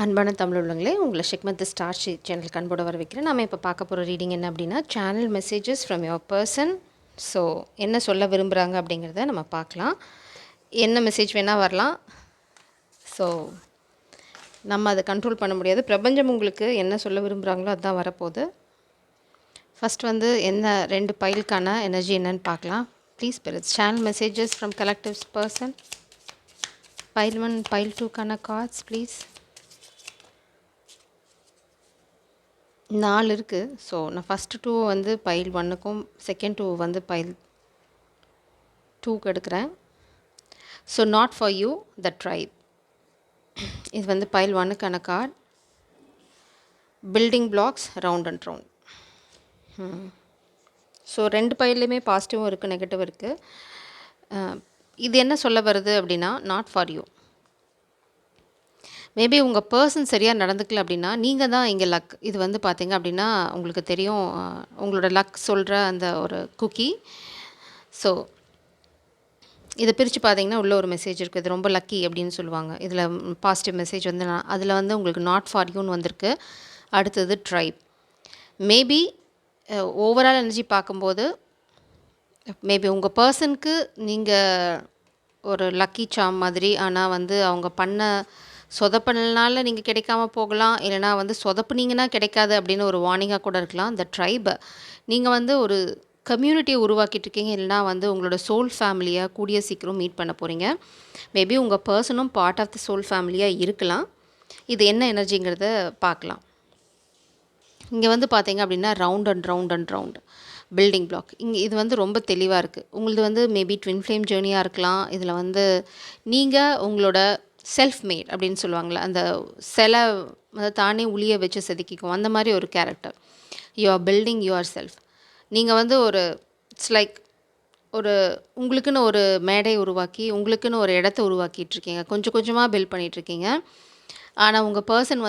அன்பான தமிழ் உள்ளங்களே, உங்களை ஷிக்மத் ஸ்டார் சேனலுக்கு அன்போடு வரவேற்கிறேன். நம்ம இப்போ பார்க்க போகிற ரீடிங் என்ன அப்படின்னா, channel messages from your person. So என்ன சொல்ல விரும்புகிறாங்க அப்படிங்கிறத நம்ம பார்க்கலாம். என்ன மெசேஜ் வேணால் வரலாம். ஸோ நம்ம அதை கண்ட்ரோல் பண்ண முடியாது. பிரபஞ்சம் உங்களுக்கு என்ன சொல்ல விரும்புகிறாங்களோ அதுதான் வரப்போகுது. ஃபஸ்ட் என்ன 2 பைலுக்கான எனர்ஜி என்னன்னு பார்க்கலாம். Please spirits channel messages from collective's person. Pile 1 pile 2க்கான கார்ட்ஸ் ப்ளீஸ். 4 இருக்குது. ஸோ நான் ஃபஸ்ட்டு 2 பைல் 1க்கும் செகண்ட் 2 பைல் 2க்கு எடுக்கிறேன். So not for you the tribe. இது பைல் 1க்கான card. Building blocks round and round. So 2 பைல்லையுமே பாசிட்டிவும் இருக்குது, நெகட்டிவ் இருக்குது. இது என்ன சொல்ல வருது அப்படின்னா, நாட் ஃபார் யூ. மேபி உங்கள் பர்சன் சரியாக நடந்துக்கல அப்படின்னா நீங்கள் தான் இங்கே லக். இது பார்த்தீங்க அப்படின்னா உங்களுக்கு தெரியும், உங்களோட லக் சொல்கிற அந்த ஒரு குக்கி. ஸோ இதை பிரித்து பார்த்தீங்கன்னா உள்ளே ஒரு மெசேஜ் இருக்குது. இது ரொம்ப லக்கி அப்படின்னு சொல்லுவாங்க. இதில் பாசிட்டிவ் மெசேஜ் அதில் உங்களுக்கு நாட் ஃபார் யூன்னு வந்திருக்கு. அடுத்தது ட்ரைப். மேபி ஓவரால் எனர்ஜி பார்க்கும்போது மேபி உங்கள் பர்சனுக்கு நீங்கள் ஒரு லக்கி சாம் மாதிரி, ஆனால் அவங்க பண்ண சொதப்பினால நீங்கள் கிடைக்காம போகலாம். இல்லைனா சொதப்புனீங்கன்னா கிடைக்காது அப்படின்னு ஒரு வார்னிங்காக கூட இருக்கலாம். இந்த ட்ரைபை நீங்கள் ஒரு கம்யூனிட்டியை உருவாக்கிட்டுருக்கீங்க. இல்லைனா உங்களோட சோல் ஃபேமிலியாக கூடிய சீக்கிரம் மீட் பண்ண போகிறீங்க. மேபி உங்கள் பர்சனும் பார்ட் ஆஃப் த சோல் ஃபேமிலியாக இருக்கலாம். இது என்ன எனர்ஜிங்கிறத பார்க்கலாம். இங்கே பார்த்தீங்க அப்படின்னா round and round and round building block. இங்கே இது ரொம்ப தெளிவாக இருக்குது. உங்களது மேபி ட்வின் ஃப்ளேம் ஜேர்னியாக இருக்கலாம். இதில் நீங்கள் உங்களோட செல்ஃப் மேட் அப்படின்னு சொல்லுவாங்களே, அந்த சிலை தானே உளிய வச்சு செதுக்கிக்கும், அந்த மாதிரி ஒரு character. You are building your self. நீங்கள் ஒரு இட்ஸ் லைக் ஒரு உங்களுக்குன்னு ஒரு மேடை உருவாக்கி, உங்களுக்குன்னு ஒரு இடத்த உருவாக்கிட்டுருக்கீங்க. கொஞ்சம் கொஞ்சமாக பில்ட் பண்ணிகிட்ருக்கீங்க. ஆனால் உங்கள் பர்சன்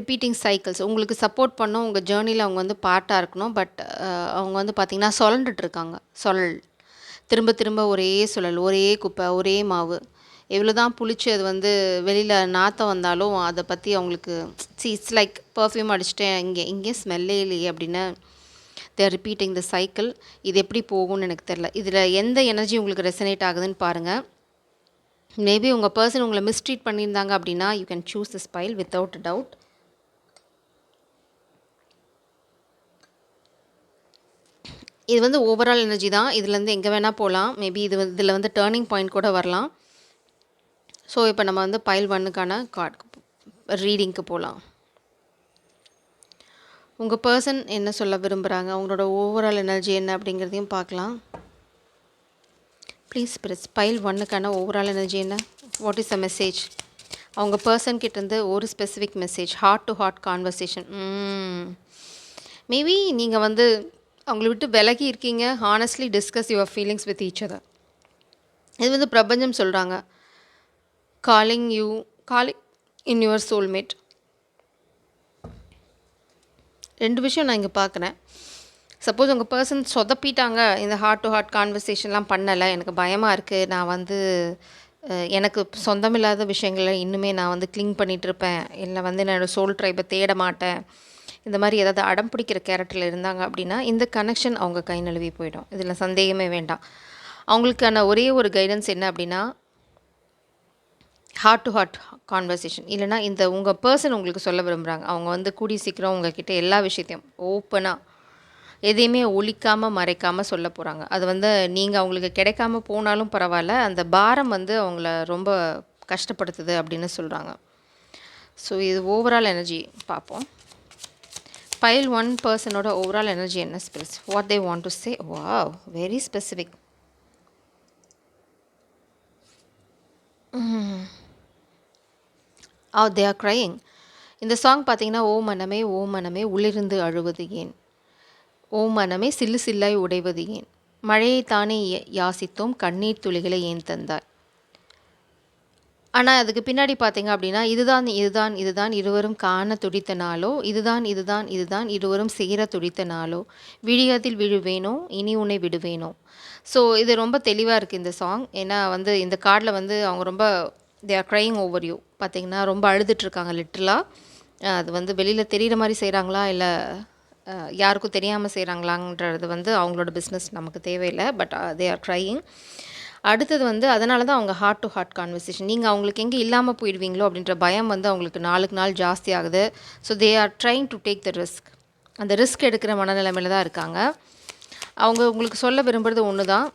ரிப்பீட்டிங் சைக்கிள்ஸ் உங்களுக்கு சப்போர்ட் பண்ணும். உங்கள் ஜேர்னியில் அவங்க பார்ட்டாக இருக்கணும். பட் அவங்க பார்த்திங்கன்னா சுழண்டுட்ருக்காங்க. திரும்ப திரும்ப ஒரே சுழல், ஒரே குப்பை, ஒரே மாவு. எவ்வளோ தான் புளிச்சு அது வெளியில் நாற்றம் வந்தாலும் அதை பற்றி அவங்களுக்கு இட்ஸ் லைக் பர்ஃப்யூம் அடிச்சுட்டேன், இங்கே ஸ்மெல்லே இல்லையே அப்படின்னு தேர் ரிப்பீட்டிங் த சைக்கிள். இது எப்படி போகும்னு எனக்கு தெரில. இதில் எந்த எனர்ஜி உங்களுக்கு ரெசனேட் ஆகுதுன்னு பாருங்கள். மேபி உங்கள் பர்சன் உங்களை மிஸ்ட்ரீட் பண்ணியிருந்தாங்க அப்படின்னா you can choose this file without doubt. இது ஓவரால் எனர்ஜி தான். இதுலேருந்து எங்கே வேணால் போகலாம். மேபி இதில் டேர்னிங் பாயிண்ட் கூட வரலாம். ஸோ இப்போ நம்ம பைல் 1க்கான கார்டு ரீடிங்க்கு போகலாம். உங்கள் பர்சன் என்ன சொல்ல விரும்புகிறாங்க, அவங்களோட ஓவரால் எனர்ஜி என்ன அப்படிங்கிறதையும் பார்க்கலாம். ப்ளீஸ் ஸ்பிரிட்ஸ் பைல் 1க்கான ஓவரால் எனர்ஜி என்ன, வாட் இஸ் த மெசேஜ்? அவங்க பர்சன் கிட்டேருந்து ஒரு specific message, heart to heart conversation. Maybe நீங்கள் அவங்கள விட்டு விலகி இருக்கீங்க. Honestly discuss your feelings with each other. இது பிரபஞ்சம் சொல்கிறாங்க, calling in your soulmate. 2 விஷயம் நான் இங்கே பார்க்குறேன். சப்போஸ் உங்கள் பர்சன் சொதப்பிட்டாங்க, இந்த ஹார்ட் டு ஹார்ட் கான்வர்சேஷன்லாம் பண்ணலை, எனக்கு பயமாக இருக்குது, நான் எனக்கு சொந்தமில்லாத விஷயங்களை இன்னுமே நான் கிளிங் பண்ணிகிட்ருப்பேன், இல்லை என்னோடய சோல் ட்ரைபை தேட மாட்டேன், இந்த மாதிரி ஏதாவது அடம் பிடிக்கிற கேரக்டரில் இருந்தாங்க அப்படின்னா இந்த கனெக்ஷன் அவங்க கை நழுவி போயிடும். இதில் சந்தேகமே வேண்டாம். அவங்களுக்கான ஒரே ஒரு கைடன்ஸ் என்ன அப்படின்னா, ஹார்ட் டு ஹார்ட் கான்வர்சேஷன். இல்லைனா உங்கள் பர்சன் உங்களுக்கு சொல்ல விரும்புகிறாங்க, அவங்க கூடிய சீக்கிரம் உங்ககிட்ட எல்லா விஷயத்தையும் ஓப்பனாக எதையுமே ஒழிக்காமல் மறைக்காமல் சொல்ல போகிறாங்க. அது நீங்கள் அவங்களுக்கு கிடைக்காம போனாலும் பரவாயில்ல, அந்த பாரம் அவங்கள ரொம்ப கஷ்டப்படுத்துது அப்படின்னு சொல்கிறாங்க. ஸோ இது ஓவரால் எனர்ஜி பார்ப்போம். பைல் 1 பர்சனோட ஓவரால் எனர்ஜி என்ன specific, what they want to say. Wow, very specific. They are crying. இந்த சாங் பார்த்தீங்கன்னா, ஓ மனமே உள்ளிருந்து அழுவது ஏன், ஓ மனமே சில்லு சில்லாய் உடைவது ஏன், மழையை தானே யாசித்தோம் கண்ணீர் துளிகளை ஏன் தந்தாய். ஆனால் அதுக்கு பின்னாடி பார்த்தீங்க அப்படின்னா, இதுதான் இருவரும் காண துடித்த நாளோ, இதுதான் இருவரும் சேர துடித்த நாளோ, விழியதில் விழுவேனோ இனி உன்னை விடுவேனோ. ஸோ இது ரொம்ப தெளிவாக இருக்குது இந்த சாங். ஏன்னா இந்த கார்டில் அவங்க ரொம்ப they are crying over you. பார்த்தீங்கன்னா ரொம்ப அழுதுட்ருக்காங்க லிட்ரலாக. அது வந்து வெளியில் தெரிகிற மாதிரி செய்கிறாங்களா இல்லை யாருக்கும் தெரியாமல் செய்கிறாங்களான்றது வந்து அவங்களோட பிஸ்னஸ் நமக்கு தேவையில்லை. But they are crying. அடுத்தது வந்து அதனால தான் அவங்க ஹார்ட் டு ஹார்ட் கான்வர்சேஷன். நீங்கள் அவங்களுக்கு எங்கே இல்லாமல் போயிடுவீங்களோ அப்படின்ற பயம் வந்து அவங்களுக்கு நாளுக்கு நாள் ஜாஸ்தி ஆகுது. So they are trying to take the risk. அந்த ரிஸ்க் எடுக்கிற மனநிலைமையில் தான் இருக்காங்க. அவங்க உங்களுக்கு சொல்ல விரும்புகிறது ஒன்று தான்,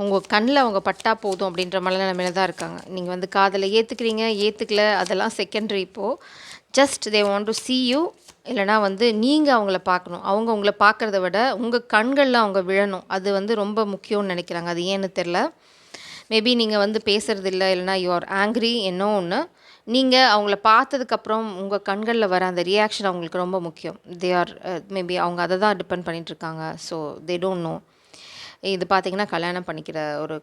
உங்கள் கண்ணில் அவங்க பட்டா போதும் அப்படின்ற மனநிலைமையில் தான் இருக்காங்க. நீங்கள் வந்து காதலை ஏற்றுக்கிறீங்க ஏற்றுக்கல அதெல்லாம் செகண்டரி. இப்போது just they want to see you. இல்லைனா வந்து நீங்கள் அவங்கள பார்க்கணும். அவங்க உங்களை பார்க்குறத விட உங்கள் கண்களில் அவங்க விழணும். அது வந்து ரொம்ப முக்கியம்னு நினைக்கிறாங்க. அது ஏன்னு தெரில. மேபி நீங்கள் வந்து பேசுகிறது இல்லை, இல்லைனா யூ ஆர் ஆங்க்ரி, என்னோ ஒன்று. நீங்கள் அவங்கள பார்த்ததுக்கப்புறம் உங்கள் கண்களில் வர அந்த ரியாக்ஷன் அவங்களுக்கு ரொம்ப முக்கியம். தே ஆர் மேபி அவங்க அதை தான் டிபெண்ட் பண்ணிகிட்ருக்காங்க. So they don't know. இது பார்த்தீங்கன்னா கல்யாணம் பண்ணிக்கிற ஒரு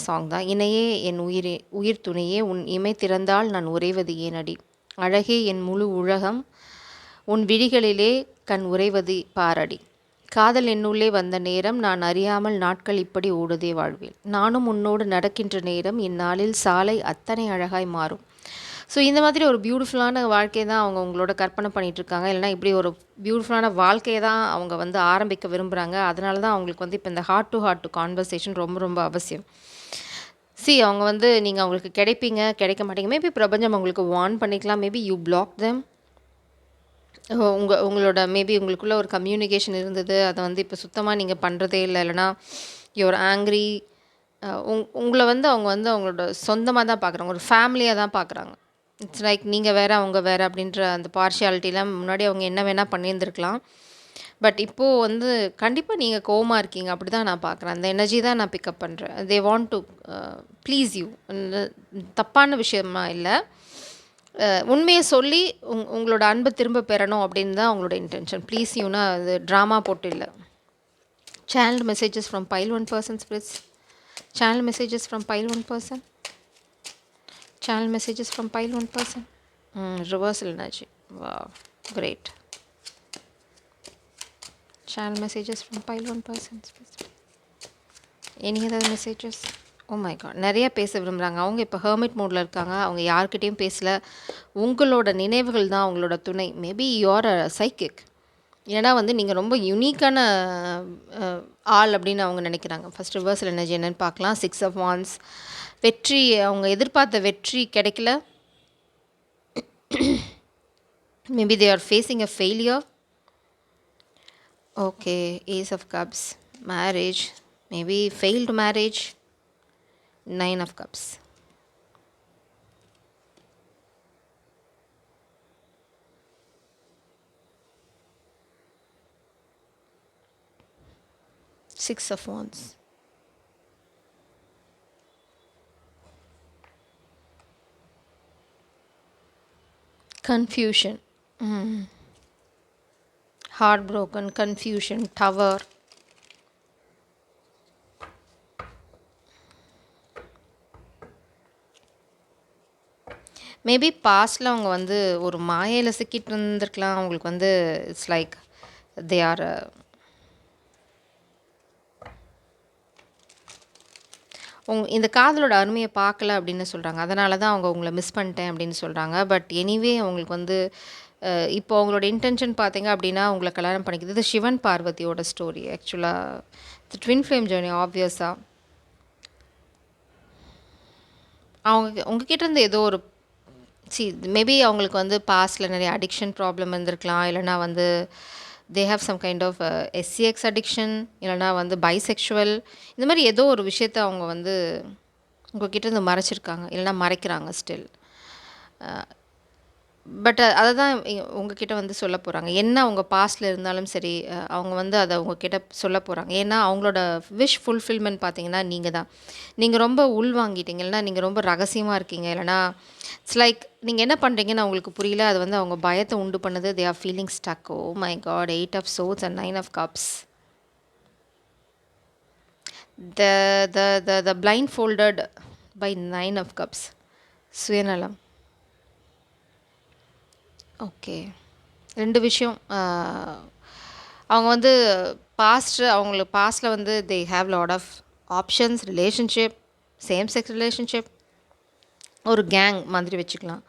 சாங் தான். இணையே என் உயிரே உயிர் துணையே உன் இமை திறந்தால் நான் உறைவது ஏனடி, அழகே என் முழு உலகம் உன் விழிகளிலே கண் உறைவது பாரடி, காதல் என்னுள்ளே வந்த நேரம் நான் அறியாமல் நாட்கள் இப்படி ஓடுதே வாழ்வேன், நானும் உன்னோடு நடக்கின்ற நேரம் இந்நாளில் சாலை அத்தனை அழகாய் மாறும். ஸோ இந்த மாதிரி ஒரு பியூட்டிஃபுல்லான வாழ்க்கையை தான் அவங்க உங்களோட கற்பனை பண்ணிகிட்ருக்காங்க. இல்லைனா இப்படி ஒரு பியூட்டிஃபுல்லான வாழ்க்கையை தான் அவங்க வந்து ஆரம்பிக்க விரும்புகிறாங்க. அதனால தான் அவங்களுக்கு வந்து இப்போ இந்த ஹார்ட் டு கான்வர்சேஷன் ரொம்ப ரொம்ப அவசியம். அவங்க வந்து நீங்கள் அவங்களுக்கு கிடைப்பீங்க கிடைக்க மாட்டீங்க. மேபி பிரபஞ்சம் உங்களுக்கு வார்ன் பண்ணிக்கலாம். Maybe you black them. உங்களோட மேபி உங்களுக்குள்ள ஒரு கம்யூனிகேஷன் இருந்தது. அதை வந்து இப்போ சுத்தமாக நீங்கள் பண்ணுறதே இல்லை. இல்லைனா யுவர் ஆங்க்ரி. உங்களை வந்து அவங்க வந்து அவங்களோட சொந்தமாக தான் பார்க்குறாங்க. ஒரு ஃபேமிலியாக தான் பார்க்குறாங்க. இட்ஸ் லைக் நீங்கள் வேறு அவங்க வேறு அப்படின்ற அந்த பார்ஷியாலிட்டிலாம் முன்னாடி அவங்க என்ன வேணால் பண்ணியிருந்துருக்கலாம். பட் இப்போது வந்து கண்டிப்பாக நீங்கள் கோவமாக இருக்கீங்க. அப்படி தான் நான் பார்க்குறேன். அந்த எனர்ஜி தான் நான் பிக்கப் பண்ணுறேன். தே வாண்ட் டு ப்ளீஸ் யூ. தப்பான விஷயமா இல்லை. உண்மையை சொல்லி உங்களோட அன்பை திரும்ப பெறணும் அப்படின்னு தான் அவங்களோட இன்டென்ஷன். ப்ளீஸ் யூனா அது ட்ராமா போட்டு இல்லை. Channel messages from file 1 person please. Channel messages from file 1 person. Channel messages from pile 1 person. Reversal energy. Wow, great. Channel messages from pile 1 person. Any other messages? Oh my god, நிறைய பேச விரும்புகிறாங்க. அவங்க இப்போ hermit மோடில் இருக்காங்க. அவங்க யார்கிட்டையும் பேசலை. உங்களோட நினைவுகள் தான் அவங்களோட துணை. மேபி யூஆர் அ சைக்கிக். ஏன்னா வந்து நீங்கள் ரொம்ப யூனிக்கான ஆள் அப்படின்னு அவங்க நினைக்கிறாங்க. ஃபஸ்ட் ரிவர்சல் எனர்ஜி என்னென்னு பார்க்கலாம். 6 of Wands. வெற்றி, அவங்க எதிர்பார்த்த வெற்றி கிடைக்கல. Maybe they are facing a failure. Okay, ace of cups. Marriage, maybe failed marriage. 9 of Cups. Six of Wands. Confusion. Heartbroken, confusion, Tower. Maybe பாஸ்டில் அவங்க வந்து ஒரு மாயையில் சிக்கிட்டு இருந்திருக்கலாம். அவங்களுக்கு வந்து இட்ஸ் லைக் தே ஆர் இந்த காதலோட அருமையை பார்க்கல அப்படின்னு சொல்கிறாங்க. அதனால தான் அவங்க உங்களை மிஸ் பண்ணிட்டேன் அப்படின்னு சொல்கிறாங்க. பட் எனிவே அவங்களுக்கு வந்து இப்போ அவங்களோட இன்டென்ஷன் பார்த்தீங்க அப்படின்னா உங்களை கல்யாணம் பண்ணிக்கிறது. இது சிவன் பார்வதியோட ஸ்டோரி. ஆக்சுவலாக ட்வின் ஃப்ளேம் ஜேர்னி. ஆப்வியஸாக அவங்க உங்ககிட்ட இருந்து ஏதோ ஒரு மேபி அவங்களுக்கு வந்து பாஸ்டில் நிறைய அடிக்ஷன் ப்ராப்ளம் இருந்திருக்கலாம். இல்லைனா வந்து they have some kind of sex addiction, இல்லைனா வந்து பைசெக்ஷுவல். இந்த மாதிரி ஏதோ ஒரு விஷயத்த அவங்க வந்து உங்ககிட்ட இருந்து மறைச்சிருக்காங்க, இல்லைனா மறைக்கிறாங்க ஸ்டில். பட் அதை தான் உங்ககிட்ட வந்து சொல்ல போகிறாங்க. என்ன அவங்க பாஸ்டில் இருந்தாலும் சரி, அவங்க வந்து அதை உங்ககிட்ட சொல்ல போகிறாங்க. ஏன்னா அவங்களோட விஷ் ஃபுல்ஃபில்மெண்ட் பார்த்தீங்கன்னா நீங்கள் தான். நீங்கள் ரொம்ப உள்வாங்கிட்டீங்க, இல்லைனா நீங்கள் ரொம்ப ரகசியமாக இருக்கீங்க, இல்லைனா இட்ஸ் லைக் நீங்கள் என்ன பண்ணுறீங்கன்னு அவங்களுக்கு புரியல. அது வந்து அவங்க பயத்தை உண்டு பண்ணுது. They are feeling stuck. Oh my god. 8 of Swords and 9 of Cups. The blindfolded by 9 of Cups. சுயநலம். ஓகே, 2 விஷயம். அவங்க வந்து அவங்களுக்கு பாஸ்டில் வந்து they have lot of options, relationship, same sex relationship. ஒரு கேங் மாதிரி வச்சுக்கலாம்.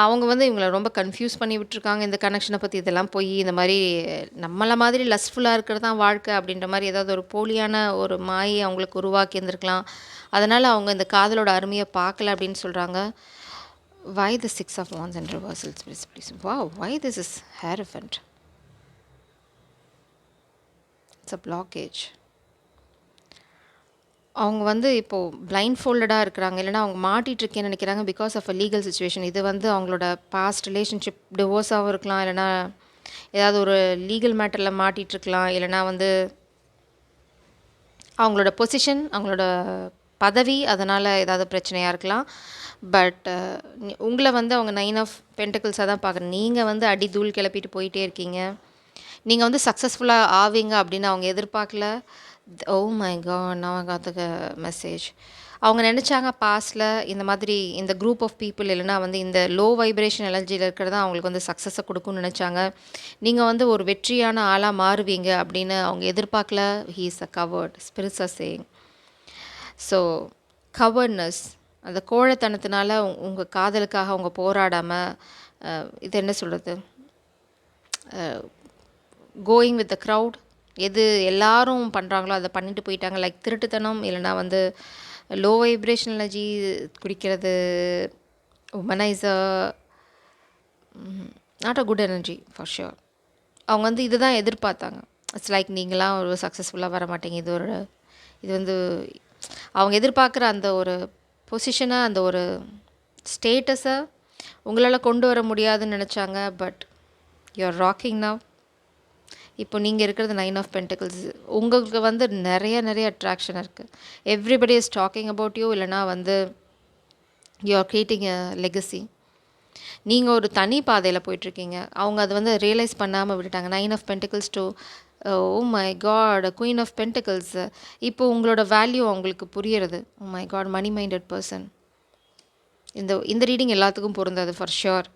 அவங்க வந்து இவங்கள ரொம்ப கன்ஃப்யூஸ் பண்ணி விட்டுருக்காங்க இந்த கனெக்ஷனை பற்றி. இதெல்லாம் போய் இந்த மாதிரி நம்மள மாதிரி லஸ்ட்ஃபுல்லாக இருக்கிறது தான் வாழ்க்கை அப்படின்ற மாதிரி ஏதாவது ஒரு போலியான ஒரு மாயை அவங்களுக்கு உருவாக்கி இருந்திருக்கலாம். அதனால் அவங்க இந்த காதலோட அருமையை பார்க்கல அப்படின்னு சொல்கிறாங்க. Why the Six of Wands and reversals, please? Wow, why this is Hierophant? It's a blockage. அவங்க வந்து இப்போது பிளைண்ட் ஃபோல்டடாக இருக்கிறாங்க, இல்லைனா அவங்க மாட்டிகிட்ருக்கேன்னு நினைக்கிறாங்க because of a legal situation. இது வந்து அவங்களோட பாஸ்ட் ரிலேஷன்ஷிப் டிவோர்ஸாகவும் இருக்கலாம், இல்லைனா ஏதாவது ஒரு லீகல் மேட்டரில் மாட்டிகிட்ருக்கலாம், இல்லைனா வந்து அவங்களோட பொசிஷன், அவங்களோட பதவி, அதனால் ஏதாவது பிரச்சனையாக இருக்கலாம். பட் உங்களை வந்து அவங்க 9 ஆஃப் பென்டக்கிள்ஸாக தான் பார்க்குறேன். நீங்கள் வந்து அடி தூள் கிளப்பிட்டு போயிட்டே இருக்கீங்க. நீங்கள் வந்து சக்ஸஸ்ஃபுல்லாக ஆவீங்க அப்படின்னு அவங்க எதிர்பார்க்கல. ஓ மை காட், நான் காத்துக்க மெசேஜ். அவங்க நினச்சாங்க பாஸ்டில் இந்த மாதிரி இந்த குரூப் ஆஃப் பீப்புள், இல்லைனா வந்து இந்த லோ வைப்ரேஷன் எனர்ஜியில் இருக்கிறது தான் அவங்களுக்கு வந்து சக்ஸஸை கொடுக்கும்னு நினச்சாங்க. நீங்கள் வந்து ஒரு வெற்றியான ஆளாக மாறுவீங்க அப்படின்னு அவங்க எதிர்பார்க்கல. He is a coward, spirits are saying. So cowardness, அந்த கோழைத்தனத்தினால உங்கள் காதலுக்காக அவங்க போராடாமல், இது என்ன சொல்கிறது, கோயிங் வித் த க்ரௌட், எது எல்லாரும் பண்ணுறாங்களோ அதை பண்ணிட்டு போயிட்டாங்க. லைக் திருட்டுத்தனம், இல்லைனா வந்து லோ வைப்ரேஷன் எனர்ஜி குடிக்கிறது, womaniser, not a good energy for sure. அவங்க வந்து இதுதான் எதிர்பார்த்தாங்க. இட்ஸ் லைக் நீங்களாம் ஒரு சக்ஸஸ்ஃபுல்லாக வர மாட்டீங்க, இது வந்து அவங்க எதிர்பார்க்குற அந்த ஒரு பொசிஷனை, அந்த ஒரு ஸ்டேட்டஸை உங்களால் கொண்டு வர முடியாதுன்னு நினச்சாங்க. But you R rocking now. இப்போ நீங்கள் இருக்கிறது 9 ஆஃப் பென்டக்கிள்ஸ். உங்களுக்கு வந்து நிறைய அட்ராக்ஷன் இருக்குது. Everybody is talking about you, இல்லைனா வந்து you are creating a legacy. நீங்கள் ஒரு தனி பாதையில் போயிட்டுருக்கீங்க. அவங்க அதை வந்து ரியலைஸ் பண்ணாமல் விட்டுட்டாங்க. 9 of pentacles to oh my god queen of pentacles. இப்போ உங்களோட வேல்யூ அவங்களுக்கு புரியுறது. Oh my god, money minded person. இந்த ரீடிங் எல்லாத்துக்கும் பொருந்தாது ஃபார் ஷுர்.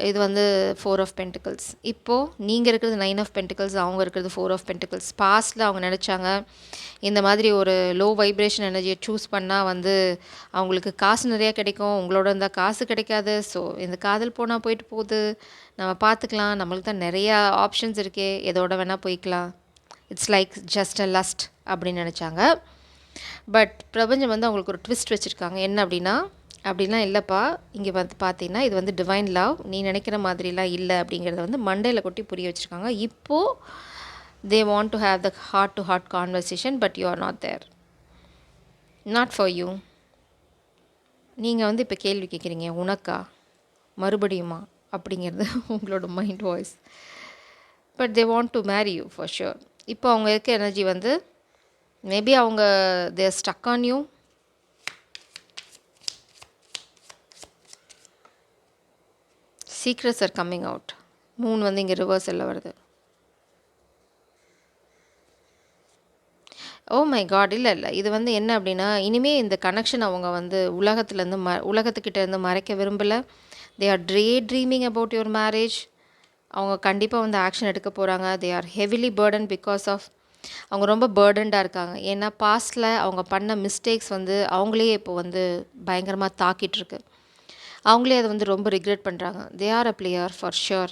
இது வந்து 4 ஆஃப் பென்டிகல்ஸ். இப்போது நீங்கள் இருக்கிறது 9 ஆஃப் பென்டிகல்ஸ், அவங்க இருக்கிறது 4 ஆஃப் பென்டிகல்ஸ். பாஸ்டில் அவங்க நினச்சாங்க இந்த மாதிரி ஒரு லோ வைப்ரேஷன் எனர்ஜியை சூஸ் பண்ணால் வந்து அவங்களுக்கு காசு நிறையா கிடைக்கும், உங்களோட இருந்தால் காசு கிடைக்காது. ஸோ இந்த காதல் போனால் போயிட்டு போகுது, நம்ம பார்த்துக்கலாம், நம்மளுக்கு தான் நிறையா ஆப்ஷன்ஸ் இருக்கே, எதோட வேணால் போய்க்கலாம். It's like just a lost அப்படின்னு நினச்சாங்க. பட் பிரபஞ்சம் வந்து அவங்களுக்கு ஒரு ட்விஸ்ட் வச்சுருக்காங்க. என்ன அப்படிலாம் இல்லைப்பா, இங்கே வந்து பார்த்தீங்கன்னா இது வந்து டிவைன் லவ், நீ நினைக்கிற மாதிரிலாம் இல்லை அப்படிங்கிறத வந்து மண்டையில் கொட்டி புரிய வச்சுருக்காங்க. இப்போது they want to have the heart to heart conversation, but you are not there, not for you. நீங்கள் வந்து இப்போ கேள்வி கேட்குறீங்க, உனக்கா மறுபடியுமா அப்படிங்கிறது உங்களோட mind voice. But they want to marry you for sure. இப்போ அவங்க இருக்க எனர்ஜி வந்து மேபி அவங்க they are stuck on you. Secrets are coming out. மூணு வந்து இங்கே ரிவர்சலில் வருது. ஓ மை காட், இல்லை இது வந்து என்ன அப்படின்னா, இனிமேல் இந்த கனெக்ஷன் அவங்க வந்து உலகத்துக்கிட்டேருந்து மறைக்க விரும்பலை. They are dreaming about your marriage. அவங்க கண்டிப்பாக வந்து ஆக்ஷன் எடுக்க போகிறாங்க. They are heavily burden because of அவங்க ரொம்ப பேர்டன்டாக இருக்காங்க. ஏன்னா பாஸ்டில் அவங்க பண்ண மிஸ்டேக்ஸ் வந்து அவங்களே இப்போ வந்து பயங்கரமாக தாக்கிட்டுருக்கு. அவங்களே அதை வந்து ரொம்ப ரிக்ரெட் பண்ணுறாங்க. தே are a player for sure.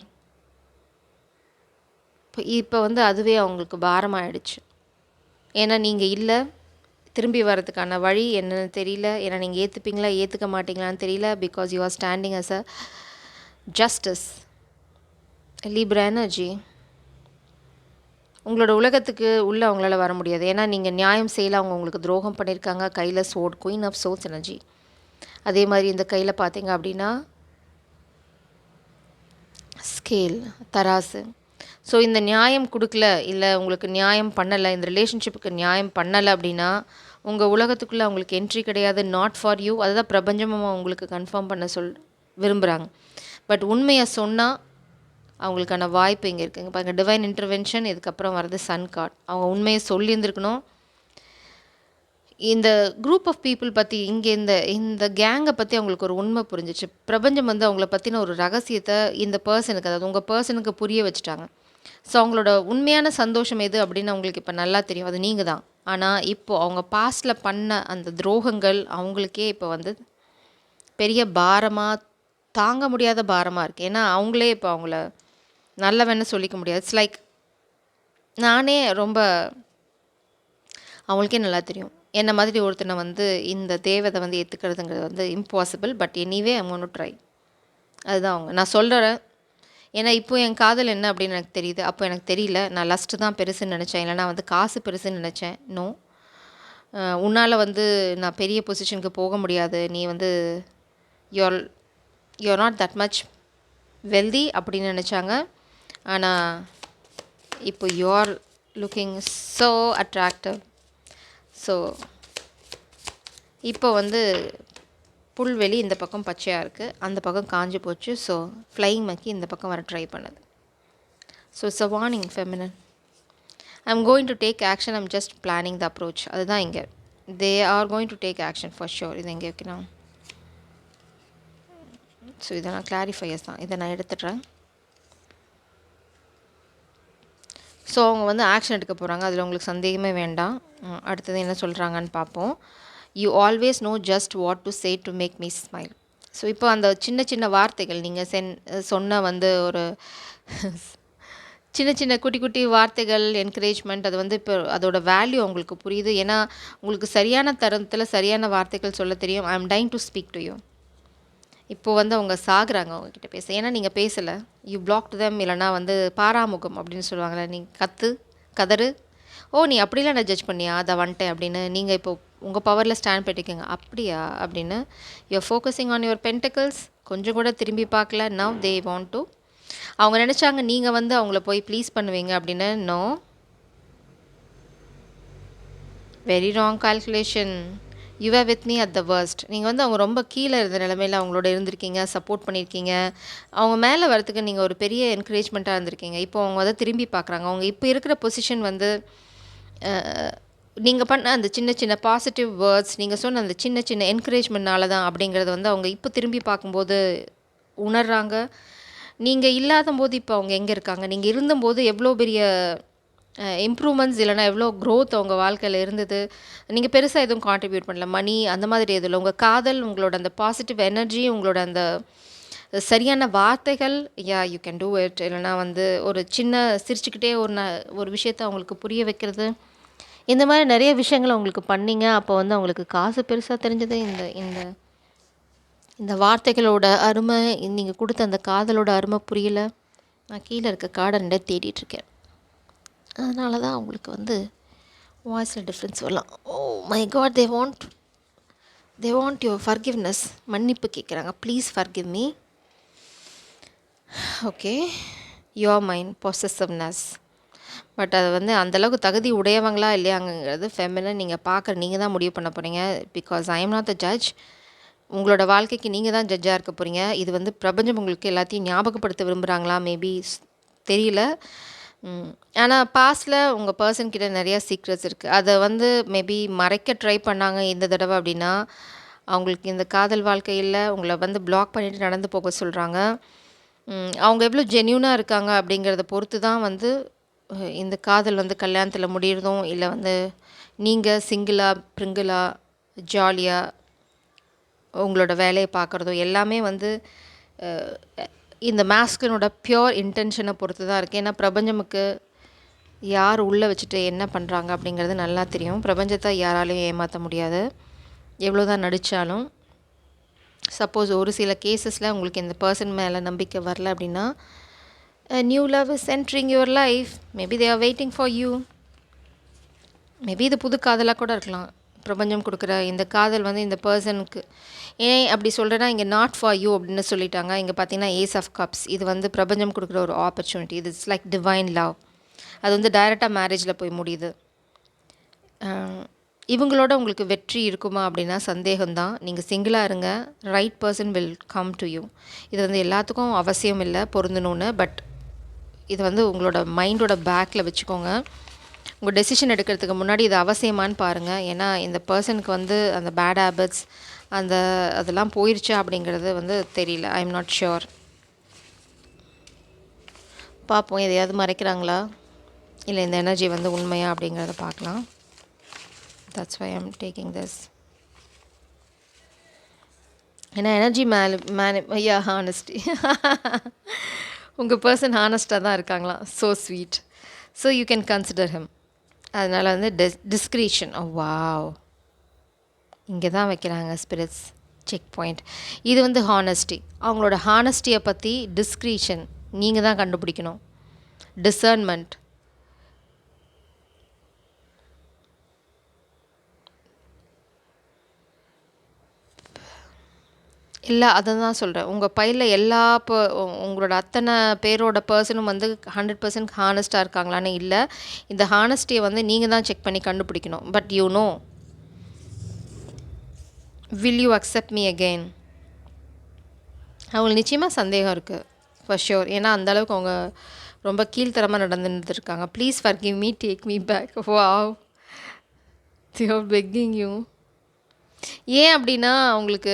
இப்போ வந்து அதுவே அவங்களுக்கு பாரமாகிடுச்சு. ஏன்னா நீங்கள் இல்லை, திரும்பி வர்றதுக்கான வழி என்னன்னு தெரியல. ஏன்னா நீங்கள் ஏற்றுப்பீங்களா ஏற்றுக்க மாட்டீங்களான்னு தெரியல. Because you are standing as a justice, Libra energy. உங்களோட உலகத்துக்கு உள்ளே அவங்களால வர முடியாது. ஏன்னா நீங்கள் நியாயம் செய்யலை, அவங்க உங்களுக்கு துரோகம் பண்ணியிருக்காங்க. கையில் சோட், குயின் ஆஃப் சோட்ஸ் எனர்ஜி. அதே மாதிரி இந்த கையில் பார்த்தீங்க அப்படின்னா ஸ்கேல், தராசு. ஸோ இந்த நியாயம் கொடுக்கல, இல்லை உங்களுக்கு நியாயம் பண்ணலை, இந்த ரிலேஷன்ஷிப்புக்கு நியாயம் பண்ணலை அப்படின்னா உங்கள் உலகத்துக்குள்ளே அவங்களுக்கு என்ட்ரி கிடையாது. Not for you. அதுதான் பிரபஞ்சமும் அவங்களுக்கு கன்ஃபார்ம் பண்ண விரும்புகிறாங்க. பட் உண்மையை சொன்னால் அவங்களுக்கான வாய்ப்பு இங்கே இருக்குங்க. பாருங்கள், டிவைன் இன்டர்வென்ஷன். இதுக்கப்புறம் வர்றது சன் கார்ட். அவங்க உண்மையை சொல்லியிருந்துருக்கணும். இந்த குரூப் ஆஃப் பீப்புள் பற்றி, இங்கே இந்த கேங்கை பற்றி அவங்களுக்கு ஒரு உண்மை புரிஞ்சிச்சு. பிரபஞ்சம் வந்து அவங்கள பற்றின ஒரு ரகசியத்தை இந்த பர்சனுக்கு, அதாவது உங்கள் பர்சனுக்கு புரிய வச்சுட்டாங்க. ஸோ அவங்களோட உண்மையான சந்தோஷம் எது அப்படின்னு அவங்களுக்கு இப்போ நல்லா தெரியும், அது நீங்கள் தான். ஆனால் இப்போது அவங்க பாஸ்டில் பண்ண அந்த துரோகங்கள் அவங்களுக்கே இப்போ வந்து பெரிய பாரமாக, தாங்க முடியாத பாரமாக இருக்குது. ஏன்னா அவங்களே இப்போ அவங்கள நல்லவன்னு சொல்லிக்க முடியாது. இட்ஸ் லைக் நானே ரொம்ப அவங்களுக்கே நல்லா தெரியும். என்ன மாதிரி ஒருத்தனை வந்து இந்த தேவதை வந்து ஏற்றுக்கிறதுங்கிறது வந்து impossible. But anyway I'm gonna try. அதுதான் அவங்க. நான் சொல்கிறேன். ஏன்னா இப்போ என் காதல் என்ன அப்படின்னு எனக்கு தெரியுது. அப்போ எனக்கு தெரியல. நான் லஸ்ட்டு தான் பெருசுன்னு நினச்சேன். இல்லைனா வந்து காசு பெருசுன்னு நினச்சேன். நோ, உன்னால் வந்து நான் பெரிய பொசிஷனுக்கு போக முடியாது. நீ வந்து you're you're not that much wealthy அப்படின்னு நினச்சாங்க. ஆனால் இப்போ you're looking so attractive. So இப்போ வந்து புல்வெளி இந்த பக்கம் பச்சையாக இருக்குது, அந்த பக்கம் காஞ்சி போச்சு. ஸோ ஃப்ளையிங் மக்கி இந்த பக்கம் வர ட்ரை பண்ணுது. So it's a warning feminine. I'm going to take action. I'm just planning the approach. அதுதான் இங்கே. தே are going to take action for sure. இது எங்கே வைக்கணும்? ஸோ இதை நான் கிளாரிஃபையர்ஸ் தான், இதை நான் எடுத்துடுறேன். ஸோ அவங்க வந்து ஆக்ஷன் எடுக்க போகிறாங்க. அதில் உங்களுக்கு சந்தேகமே வேண்டாம். அடுத்தது என்ன சொல்கிறாங்கன்னு பார்ப்போம். You always know just what to say to make me smile. So இப்போ அந்த சின்ன சின்ன வார்த்தைகள் நீங்கள் சொன்ன வந்து ஒரு சின்ன சின்ன குட்டி குட்டி வார்த்தைகள், என்கரேஜ்மெண்ட், அது வந்து இப்போ அதோட வேல்யூ உங்களுக்கு புரியுது. ஏன்னா உங்களுக்கு சரியான தருணத்தில் சரியான வார்த்தைகள் சொல்ல தெரியும். I am dyeing to speak to you. இப்போது வந்து அவங்க சாகுறாங்க அவங்கக்கிட்ட பேச. ஏன்னா நீங்கள் பேசலை. You blocked them. இல்லைனா வந்து பாராமுகம் அப்படின்னு சொல்லுவாங்களே, நீ கதறு. ஓ, நீ அப்படிலாம் நான் ஜட்ஜ் பண்ணியா, அதை வந்துட்டேன் அப்படின்னு நீங்கள் இப்போ உங்கள் பவரில் ஸ்டாண்ட் பண்ணிக்கோங்க. அப்படியா அப்படின்னு you're focusing on your pentacles. கொஞ்சம் கூட திரும்பி பார்க்கல. Now they want to. அவங்க நினச்சாங்க நீங்கள் வந்து அவங்கள போய் ப்ளீஸ் பண்ணுவீங்க அப்படின்னு. No, very wrong calculation. You are with me at the worst. நீங்கள் வந்து அவங்க ரொம்ப கீழே இருந்த நிலமையில் அவங்களோட இருந்திருக்கீங்க, சப்போர்ட் பண்ணியிருக்கீங்க. அவங்க மேலே வரத்துக்கு நீங்கள் ஒரு பெரிய என்கரேஜ்மெண்ட்டாக இருந்திருக்கீங்க. இப்போ அவங்க வந்து திரும்பி பார்க்குறாங்க. அவங்க இப்போ இருக்கிற பொசிஷன் வந்து நீங்கள் பண்ண அந்த சின்ன சின்ன பாசிட்டிவ் வேர்ட்ஸ், நீங்கள் சொன்ன அந்த சின்ன சின்ன என்கரேஜ்மெண்ட்னால தான் அப்படிங்கிறத வந்து அவங்க இப்போ திரும்பி பார்க்கும்போது உணர்றாங்க. நீங்கள் இல்லாத போது இப்போ அவங்க எங்கே இருக்காங்க, நீங்கள் இருந்தபோது எவ்வளோ பெரிய இம்ப்ரூவ்மெண்ட்ஸ் இல்லைனா எவ்வளோ க்ரோத் அவங்க வாழ்க்கையில் இருந்தது. நீங்கள் பெருசாக எதுவும் கான்ட்ரிபியூட் பண்ணல, மணி அந்த மாதிரி எதுவும் இல்லை. உங்கள் காதல், உங்களோட அந்த பாசிட்டிவ் எனர்ஜி, உங்களோட அந்த சரியான வார்த்தைகள், yeah you can do it. இல்லைனா வந்து ஒரு சின்ன சிரிச்சுக்கிட்டே ஒரு விஷயத்தை அவங்களுக்கு புரிய வைக்கிறது, இந்த மாதிரி நிறைய விஷயங்களை அவங்களுக்கு பண்ணிங்க. அப்போ வந்து அவங்களுக்கு காசு பெருசாக தெரிஞ்சது. இந்த இந்த இந்த வார்த்தைகளோட அருமை, நீங்கள் கொடுத்த அந்த காதலோட அருமை புரியலை. நான் கீழே இருக்க கார்டன்ட தேடிட்டுருக்கேன். அதனால தான் அவங்களுக்கு வந்து வாய்ஸில் டிஃப்ரென்ஸ் வரலாம். Oh my God, they want your forgiveness. மன்னிப்பு கேட்குறாங்க. Please forgive me. Okay, your mind possessiveness. But அது வந்து அந்தளவுக்கு தகுதி உடையவங்களா இல்லையாங்கிறது ஃபெமினன் நீங்கள் தான் முடிவு பண்ண போகிறீங்க. Because I am not the judge. உங்களோட வாழ்க்கைக்கு நீங்கள் தான் ஜட்ஜாக இருக்க போகிறீங்க. இது வந்து பிரபஞ்சம் உங்களுக்கு எல்லாத்தையும் ஞாபகப்படுத்த விரும்புகிறாங்களா மேபி தெரியல. ஆனால் பாஸ்டில் உங்கள் பர்சன்கிட்ட நிறையா சீக்ரெட்ஸ் இருக்குது. அதை வந்து மேபி மறைக்க ட்ரை பண்ணாங்க இந்த தடவை அப்படின்னா, அவங்களுக்கு இந்த காதல் வாழ்க்கையில் உங்களை வந்து பிளாக் பண்ணிவிட்டு நடந்து போக சொல்கிறாங்க. அவங்க எவ்வளோ ஜென்யூனாக இருக்காங்க அப்படிங்கிறத பொறுத்து தான் வந்து இந்த காதல் வந்து கல்யாணத்தில் முடியறதும் இல்லை வந்து நீங்கள் சிங்கிளாக பிரிங்கிளாக ஜாலியாக உங்களோட வேலையை பார்க்குறதும் எல்லாமே வந்து இந்த மாஸ்கினோட பியோர் இன்டென்ஷனை பொறுத்து தான் இருக்குது. ஏன்னா பிரபஞ்சமுக்கு யார் உள்ளே வச்சுட்டு என்ன பண்ணுறாங்க அப்படிங்கிறது நல்லா தெரியும். பிரபஞ்சத்தை யாராலையும் ஏமாற்ற முடியாது, எவ்வளோ தான் நடித்தாலும். சப்போஸ் ஒரு சில கேசஸில் உங்களுக்கு இந்த பர்சன் மேலே நம்பிக்கை வரல அப்படின்னா, new love is entering your life. Maybe they are waiting for you. Maybe இது புது காதலாக கூட இருக்கலாம். பிரபஞ்சம் கொடுக்குற இந்த காதல் வந்து இந்த பர்சனுக்கு ஏன் அப்படி சொல்கிறேன்னா, இங்கே நாட் ஃபார் யூ அப்படின்னு சொல்லிட்டாங்க. இங்கே பார்த்தீங்கன்னா ஏஸ் ஆஃப் கப்ஸ். இது வந்து பிரபஞ்சம் கொடுக்குற ஒரு ஆப்பர்ச்சுனிட்டி. இது இட்ஸ் லைக் டிவைன் லவ். அது வந்து டைரெக்டாக மேரேஜில் போய் முடியுது. இவங்களோட உங்களுக்கு வெற்றி இருக்குமா அப்படின்னா சந்தேகம்தான். நீங்கள் சிங்கிளாக இருங்க, right person will come to you. இது வந்து எல்லாத்துக்கும் அவசியம் இல்லை பொருந்தணுன்னு. பட் இது வந்து உங்களோட மைண்டோட பேக்கில் வச்சுக்கோங்க. உங்கள் டெசிஷன் எடுக்கிறதுக்கு முன்னாடி இது அவசியமானு பாருங்கள். ஏன்னா இந்த பர்சனுக்கு வந்து அந்த பேட் ஹேபிட்ஸ் அதெல்லாம் போயிடுச்சா அப்படிங்கிறது வந்து தெரியல. I am not sure. பார்ப்போம், எதையாவது மறைக்கிறாங்களா இல்லை இந்த எனர்ஜி வந்து உண்மையா அப்படிங்கிறத பார்க்கலாம். That's why I am taking this. ஏன்னா எனர்ஜி ஐயா ஹானஸ்டி. உங்கள் பர்சன் ஹானஸ்ட்டாக தான் இருக்காங்களாம். So sweet. So you can consider him. அதனால் வந்து டிஸ்க்ரீஷன். வாவ், இங்கே தான் வைக்கிறாங்க ஸ்பிரிட்ஸ் செக் பாயிண்ட். இது வந்து ஹானஸ்டி. அவங்களோட ஹானஸ்டியை பற்றி டிஸ்க்ரீஷன் நீங்கள் தான் கண்டுபிடிக்கணும். டிசர்ன்மெண்ட். இல்லை, அதை தான் சொல்கிறேன். உங்கள் பையில் எல்லா உங்களோட அத்தனை பேரோட பர்சனும் வந்து 100% ஹானஸ்ட்டாக இருக்காங்களான்னு இல்லை. இந்த ஹானஸ்டியை வந்து நீங்கள் தான் செக் பண்ணி கண்டுபிடிக்கணும். But you know, will you accept me again? அவங்களுக்கு நிச்சயமாக சந்தேகம் இருக்குது, ஃபார் ஷியோர். ஏன்னா அந்தளவுக்கு அவங்க ரொம்ப கீழ்த்தரமாக நடந்துருக்காங்க. Please forgive me, take me back. Wow, they are begging you. ஏன் அப்படின்னா அவங்களுக்கு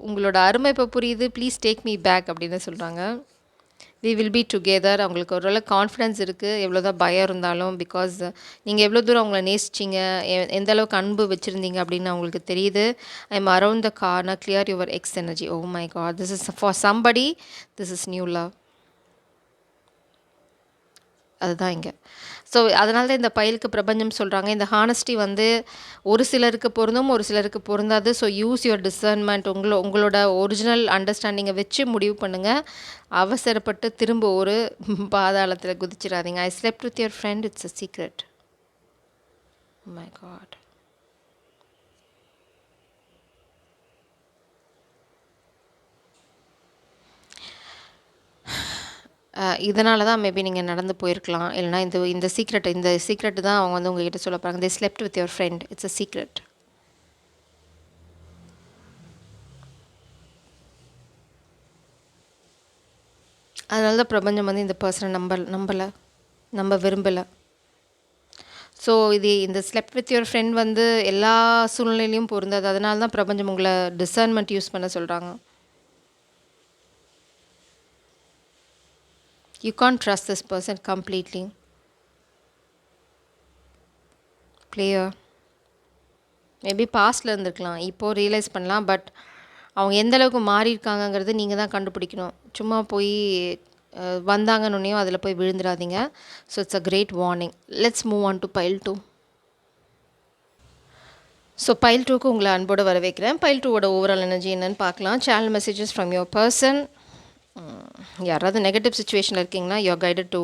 உங்களோட அருமை இப்போ புரியுது. ப்ளீஸ் டேக் மீ பேக் அப்படின்னு சொல்கிறாங்க. We will be together. அவங்களுக்கு ஓரளவு கான்ஃபிடென்ஸ் இருக்குது, எவ்வளோ தான் பயம் இருந்தாலும். பிகாஸ் நீங்கள் எவ்வளோ தூரம் அவங்கள நேசிச்சிங்க, எந்த அளவுக்கு அன்பு வச்சுருந்தீங்க அப்படின்னு அவங்களுக்கு தெரியுது. I am around the corner, clear your ex energy. Oh my God, this is for somebody, this is new love. அதுதான் இங்கே. ஸோ அதனால தான் இந்த பைலுக்கு பிரபஞ்சம் சொல்கிறாங்க, இந்த ஹானஸ்டி வந்து ஒரு சிலருக்கு பொருந்தும், ஒரு சிலருக்கு பொருந்தாது. So use your discernment. உங்களோட ஒரிஜினல் அண்டர்ஸ்டாண்டிங்கை வச்சு முடிவு பண்ணுங்கள். அவசரப்பட்டு திரும்ப ஒரு பாதாளத்தில் குதிச்சிடாதீங்க. I slept with your friend, it's a secret. My god. இதனால தான் மேபி நீங்கள் நடந்து போயிருக்கலாம். இல்லைனா இந்த சீக்ரெட்டு தான் அவங்க வந்து உங்ககிட்ட சொல்ல போகிறாங்க. They slept with your friend, it's a secret. அதனால தான் பிரபஞ்சம் வந்து இந்த பர்சனை நம்ப விரும்பலை. ஸோ இந்த ஸ்லெப்ட் வித் யுவர் ஃப்ரெண்ட் வந்து எல்லா சூழ்நிலையிலையும் பொருந்தாது. அதனால தான் பிரபஞ்சம் உங்களை டிசர்ன்மெண்ட் யூஸ் பண்ண சொல்கிறாங்க. You can't trust this person completely. Clear. Maybe பாஸ்டில் இருந்திருக்கலாம், இப்போது ரியலைஸ் பண்ணலாம். பட் அவங்க எந்த அளவுக்கு மாறி இருக்காங்கங்கிறது நீங்கள் தான் கண்டுபிடிக்கணும். சும்மா போய் வந்தாங்கன்னுனையும் அதில் போய் விழுந்துடாதீங்க. So it's a great warning. Let's move on to pile 2. So pile 2க்கு உங்களை அன்போடு வரவேற்கிறேன். பைல் 2வோட ஓவரால் எனர்ஜி என்னன்னு பார்க்கலாம். Channel messages from your person. யாராவது நெகட்டிவ் சுச்சுவேஷனில் இருக்கீங்கன்னா you're guided to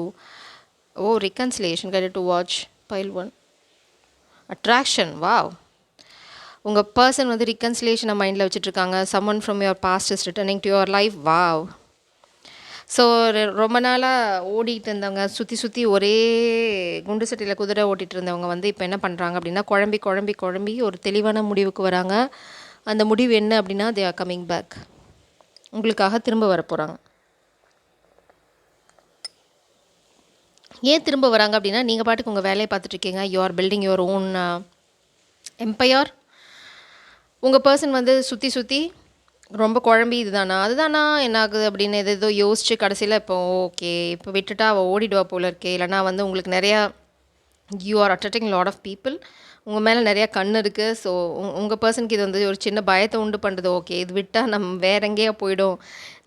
reconciliation, guided to watch pile 1. Attraction. Wow, உங்கள் பர்சன் வந்து ரிகன்சிலியேஷனை மைண்டில் வச்சுட்ருக்காங்க. Someone from your past is returning to your life. Wow. So ரொம்ப நாளாக ஓடிட்டு இருந்தவங்க, சுற்றி ஒரே குண்டு சட்டியில் குதிரை ஓட்டிகிட்டு இருந்தவங்க வந்து இப்போ என்ன பண்ணுறாங்க அப்படின்னா குழம்பி ஒரு தெளிவான முடிவுக்கு வராங்க. அந்த முடிவு என்ன அப்படின்னா, தே ஆர் கம்மிங் பேக். உங்களுக்காக திரும்ப வர போகிறாங்க. ஏன் திரும்ப வராங்க அப்படின்னா, நீங்கள் பாட்டுக்கு உங்கள் வேலையை பார்த்துட்ருக்கீங்க. You are building your own empire. உங்கள் பர்சன் வந்து சுற்றி ரொம்ப குழம்பி இதுதானா அதுதானா என்ன ஆகுது அப்படின்னு ஏதோ யோசிச்சு கடைசியில் இப்போ ஓகே இப்போ விட்டுட்டா அவள் ஓடிடுவா போல இருக்கே. இல்லைனா வந்து உங்களுக்கு நிறையா you are attracting lot of people. உங்கள் மேலே நிறையா கண் இருக்குது. ஸோ உங்கள் பர்சனுக்கு இது வந்து ஒரு சின்ன பயத்தை உண்டு பண்ணுறது. ஓகே, இது விட்டால் நம்ம வேற எங்கேயா போயிடும்,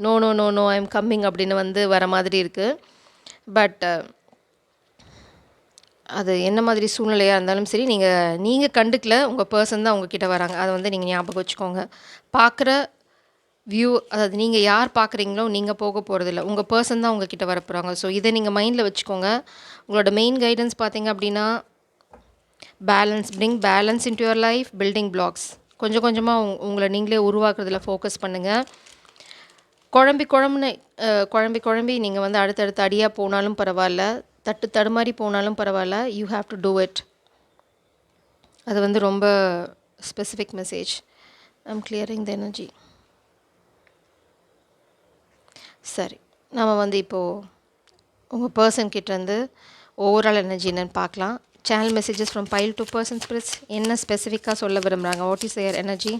no no no no I am coming அப்படின்னு வந்து வர மாதிரி இருக்குது. பட் அது என்ன மாதிரி சூழ்நிலையாக இருந்தாலும் சரி, நீங்கள் கண்டுக்கல, உங்கள் பர்சன் தான் உங்ககிட்ட வராங்க. அதை வந்து நீங்கள் ஞாபகம் வச்சுக்கோங்க. பார்க்குற வியூ, அதாவது நீங்கள் யார் பார்க்குறீங்களோ நீங்கள் போக போகிறதில்ல, உங்கள் பர்சன் தான் உங்ககிட்ட வர போகிறாங்க. ஸோ இதை நீங்கள் மைண்டில் வச்சுக்கோங்க. உங்களோட மெயின் கைடன்ஸ் பார்த்தீங்க அப்படின்னா bring balance into your life, building blocks. கொஞ்சம் கொஞ்சமாக உங்களை நீங்களே உருவாக்குறதுல ஃபோக்கஸ் பண்ணுங்கள். குழம்பி நீங்கள் வந்து அடுத்தடுத்த அடியாக போனாலும் பரவாயில்ல, தடுமாறி போனாலும் பரவாயில்ல, you have to do it. அது வந்து ரொம்ப specific message. I am clearing the energy. சரி, நம்ம வந்து இப்போது உங்கள் பர்சன்கிட்டேருந்து ஓவரால் எனர்ஜி என்னென்னு பார்க்கலாம். Channel messages from pile 2 person spirits என்ன ஸ்பெசிஃபிக்காக சொல்ல விரும்புகிறாங்க? What is their energy?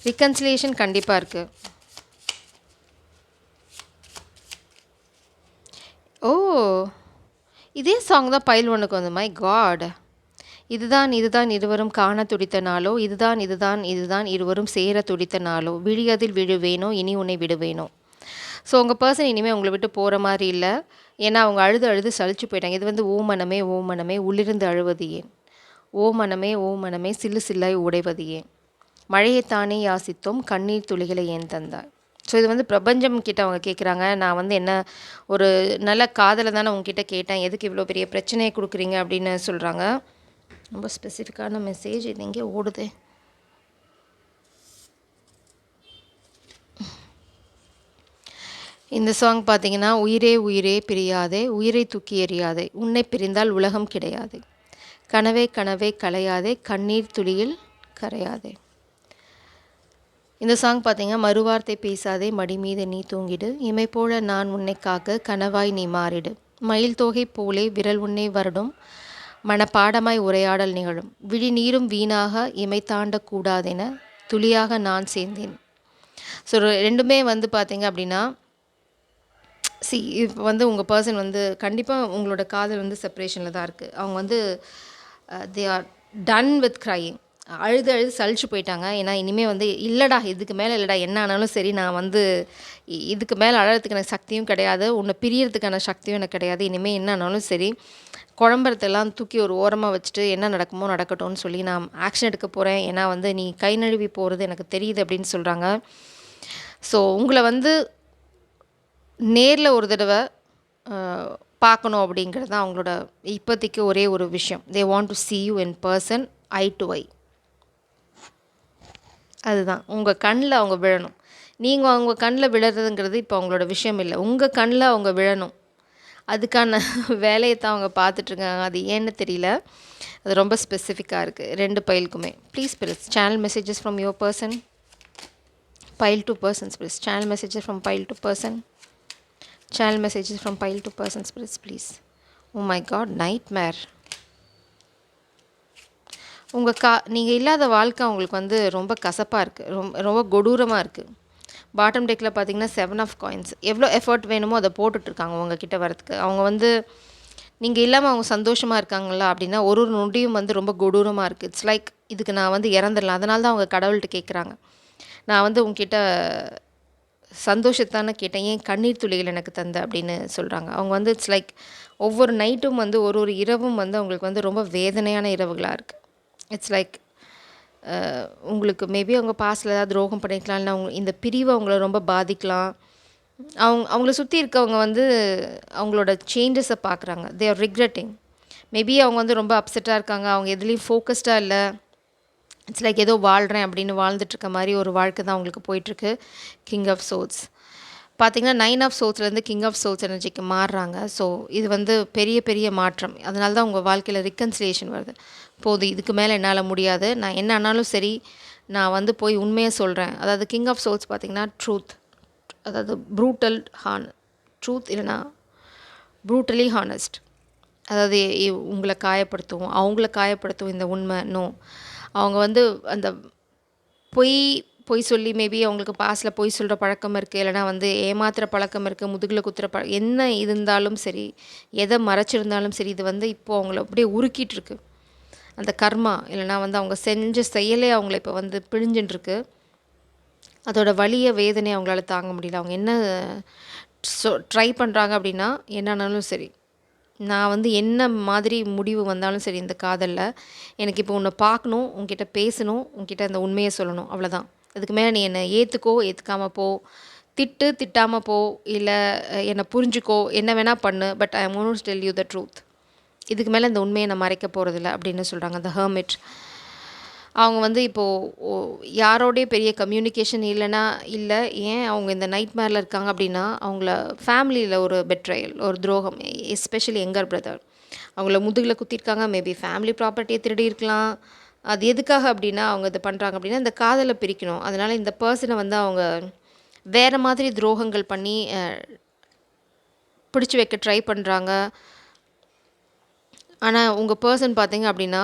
Reconciliation கண்டிப்பாக இருக்குது. ஓ, இதே சாங் தான் பைல் 1க்கு வந்து. மை காட், இதுதான் இதுதான் இருவரும் காண துடித்த நாளோ, இதுதான் இதுதான் இதுதான் இருவரும் சேர துடித்த நாளோ, விழியதில் விழுவேனோ இனி உன்னை விடுவேனோ. ஸோ உங்கள் பர்சன் இனிமேல் உங்களை விட்டு போகிற மாதிரி இல்லை. ஏன்னா அவங்க அழுது அழுது சலிச்சு போயிட்டாங்க. இது வந்து ஓ மனமே ஓ மனமே உள்ளிருந்து அழுவது ஏன், ஓ மனமே ஓ மனமே சில்லு சில்லாய் உடைவது ஏன், மழையைத்தானே யாசித்தோம் கண்ணீர் துளிகளை ஏன் தந்தாய். ஸோ இது வந்து பிரபஞ்சம் கிட்ட அவங்க கேட்குறாங்க, நான் வந்து என்ன ஒரு நல்ல காதலை தானே உங்ககிட்ட கேட்டேன், எதுக்கு இவ்வளோ பெரிய பிரச்சனையை கொடுக்குறீங்க அப்படின்னு சொல்கிறாங்க. ரொம்ப ஸ்பெசிஃபிக்கான மெசேஜ் இது எங்கே ஓடுது. இந்த சாங் பார்த்தீங்கன்னா, உயிரே உயிரே பிரியாதே, உயிரை தூக்கி எறியாதே, உன்னை பிரிந்தால் உலகம் கிடையாதே, கனவே கனவே கலையாதே, கண்ணீர் துளியில் கரையாதே. இந்த சாங் பார்த்தீங்கன்னா, மறுவார்த்தை பேசாதே, மடி மீது நீ தூங்கிடு, இமை போல நான் உன்னை காக்க கனவாய் நீ மாறிடு, மயில் தோகை போலே விரல் உன்னை வருடும், மனப்பாடமாய் உரையாடல் நிகழும், விழி நீரும் வீணாக இமை தாண்ட கூடாதென துளியாக நான் சேர்ந்தேன். ஸோ ரெண்டுமே வந்து பார்த்தீங்க அப்படின்னா, இப்போ வந்து உங்கள் பர்சன் வந்து கண்டிப்பாக உங்களோட காதல் வந்து செப்பரேஷனில் தான் இருக்குது. அவங்க வந்து they are done with crying. அழுது அழுது சலிச்சு போயிட்டாங்க. ஏன்னா இனிமேல் வந்து இல்லைடா இதுக்கு மேலே இல்லைடா, என்ன ஆனாலும் சரி, நான் வந்து இதுக்கு மேலே அழகிறதுக்கு எனக்கு சக்தியும் கிடையாது, உன்னை பிரியறதுக்கான சக்தியும் எனக்கு கிடையாது, இனிமேல் என்ன ஆனாலும் சரி, குழம்புறதெல்லாம் தூக்கி ஒரு ஓரமாக வச்சுட்டு என்ன நடக்குமோ நடக்கட்டும்னு சொல்லி நான் ஆக்ஷன் எடுக்க போகிறேன். ஏன்னா வந்து நீ கை நழுவி போகிறது எனக்கு தெரியுது அப்படின்னு சொல்கிறாங்க. ஸோ உங்களை வந்து நேரில் ஒரு தடவை பார்க்கணும் அப்படிங்கிறது தான் அவங்களோட இப்போதைக்கு ஒரே ஒரு விஷயம். தே want to see you in person, eye to eye. அதுதான் உங்கள் கண்ணில் அவங்க விழணும். நீங்கள் அவங்க கண்ணில் விழுறதுங்கிறது இப்போ அவங்களோட விஷயம் இல்லை. உங்கள் கண்ணில் அவங்க விழணும். அதுக்கான வேலையை தான் அவங்க பார்த்துட்ருக்காங்க. அது ஏன்னு தெரியல. அது ரொம்ப ஸ்பெசிஃபிக்காக இருக்குது ரெண்டு பைலுக்குமே. Please spirits channel messages from your person, pile to person spirits, channel messages from pile to person, channel messages from pile to person spirits please. Oh my god, nightmare. நீங்கள் இல்லாத வாழ்க்கை அவங்களுக்கு வந்து ரொம்ப கசப்பாக இருக்குது, ரொம்ப கொடூரமாக இருக்குது. பாட்டம் டெக்கில் பார்த்தீங்கன்னா 7 ஆஃப் காயின்ஸ். எவ்வளோ எஃபர்ட் வேணுமோ அதை போட்டுட்ருக்காங்க உங்ககிட்ட வரத்துக்கு. அவங்க வந்து நீங்கள் இல்லாமல் அவங்க சந்தோஷமாக இருக்காங்களா அப்படின்னா ஒரு ஒரு நொடியும் வந்து ரொம்ப கொடூரமாக இருக்குது. இட்ஸ் லைக் இதுக்கு நான் வந்து இறந்துடலாம். அதனால தான் அவங்க கடவுள்கிட்ட கேட்குறாங்க, நான் வந்து உங்ககிட்ட சந்தோஷத்தானே கேட்டேன், ஏன் கண்ணீர் துளிகள் எனக்கு தந்த அப்படின்னு சொல்கிறாங்க. அவங்க வந்து இட்ஸ் லைக் ஒவ்வொரு நைட்டும் வந்து ஒரு ஒரு இரவும் வந்து அவங்களுக்கு வந்து ரொம்ப வேதனையான இரவுகளாக இருக்குது. இட்ஸ் லைக் உங்களுக்கு மேபி அவங்க பாஸ்டில் ஏதாவது துரோகம் பண்ணிக்கலாம், இல்லை அவங்க இந்த பிரிவை அவங்கள ரொம்ப பாதிக்கலாம். அவங்கள சுற்றி இருக்கவங்க வந்து அவங்களோட சேஞ்சஸை பார்க்குறாங்க. They are regretting. மேபி அவங்க வந்து ரொம்ப அப்செட்டாக இருக்காங்க, அவங்க எதுலேயும் ஃபோக்கஸ்டாக இல்லை. இட்ஸ் லைக் ஏதோ வாழ்கிறேன் அப்படின்னு வாழ்ந்துட்டுருக்க மாதிரி ஒரு வாழ்க்கை தான் அவங்களுக்கு போயிட்டுருக்கு. கிங் ஆஃப் சோல்ஸ் பார்த்திங்கன்னா 9 ஆஃப் சோல்ஸ்லேருந்து கிங் ஆஃப் சோல்ஸ் எனர்ஜிக்கு மாறுறாங்க. ஸோ இது வந்து பெரிய பெரிய மாற்றம். அதனால தான் உங்கள் வாழ்க்கையில் ரிகன்சிலியேஷன் வருது. போதும், இதுக்கு மேலே என்னால் முடியாது, நான் என்ன ஆனாலும் சரி, நான் வந்து போய் உண்மையை சொல்கிறேன். அதாவது கிங் ஆஃப் சோல்ஸ் பார்த்திங்கன்னா ட்ரூத், அதாவது ப்ரூட்டல் ட்ரூத் இல்லைனா ப்ரூட்டலி ஹானஸ்ட். அதாவது உங்களை காயப்படுத்தும், அவங்கள காயப்படுத்தும் இந்த உண்மை. நோ, அவங்க வந்து அந்த பொய் சொல்லி மேபி அவங்களுக்கு பாஸ்டில் பொய் சொல்கிற பழக்கம் இருக்குது, இல்லைனா வந்து ஏமாத்துகிற பழக்கம் இருக்குது, முதுகில் குத்துற என்ன இருந்தாலும் சரி, எதை மறைச்சிருந்தாலும் சரி, இது வந்து இப்போது அவங்கள அப்படியே உருக்கிட்டுருக்கு. அந்த கர்மா இல்லைனா வந்து அவங்க செஞ்ச செயலே அவங்கள இப்போ வந்து பிழிஞ்சுட்டுருக்கு. அதோட வலிய வேதனை அவங்களால தாங்க முடியல. அவங்க என்ன ட்ரை பண்ணுறாங்க அப்படின்னா, என்னன்னாலும் சரி, நான் வந்து என்ன மாதிரி முடிவு வந்தாலும் சரி இந்த காதலில், எனக்கு இப்போ உன்னை பார்க்கணும், உன்கிட்ட பேசணும், உன்கிட்ட அந்த உண்மையை சொல்லணும், அவ்வளோதான். அதுக்கு மேலே நீ என்னை ஏற்றுக்கோ, ஏற்றுக்காமல் போ, திட்டாமல் போ, இல்லை என்னை புரிஞ்சுக்கோ, என்ன வேணால் பண்ணு, but I am going to tell you the truth. இதுக்கு மேலே இந்த உண்மையை நான் மறைக்க போகிறதில்ல அப்படின்னு சொல்கிறாங்க த ஹெர்மிட். அவங்க வந்து இப்போது யாரோடைய பெரிய கம்யூனிகேஷன் இல்லைன்னா இல்லை, ஏன் அவங்க இந்த நைட் மேரில் இருக்காங்க அப்படின்னா, அவங்கள ஃபேமிலியில் ஒரு பெட்ரையல், ஒரு துரோகம், எஸ்பெஷலி யங்கர் பிரதர் அவங்கள முதுகில் குத்திருக்காங்க. மேபி ஃபேமிலி ப்ராப்பர்ட்டியை திருடி இருக்கலாம். அது எதுக்காக அப்படின்னா அவங்க இதை பண்ணுறாங்க அப்படின்னா இந்த காதலை பிரிக்கணும். அதனால் இந்த பர்சனை வந்து அவங்க வேறு மாதிரி துரோகங்கள் பண்ணி பிடிச்சி வைக்க ட்ரை பண்ணுறாங்க. ஆனால் உங்கள் பர்சன் பார்த்தீங்க அப்படின்னா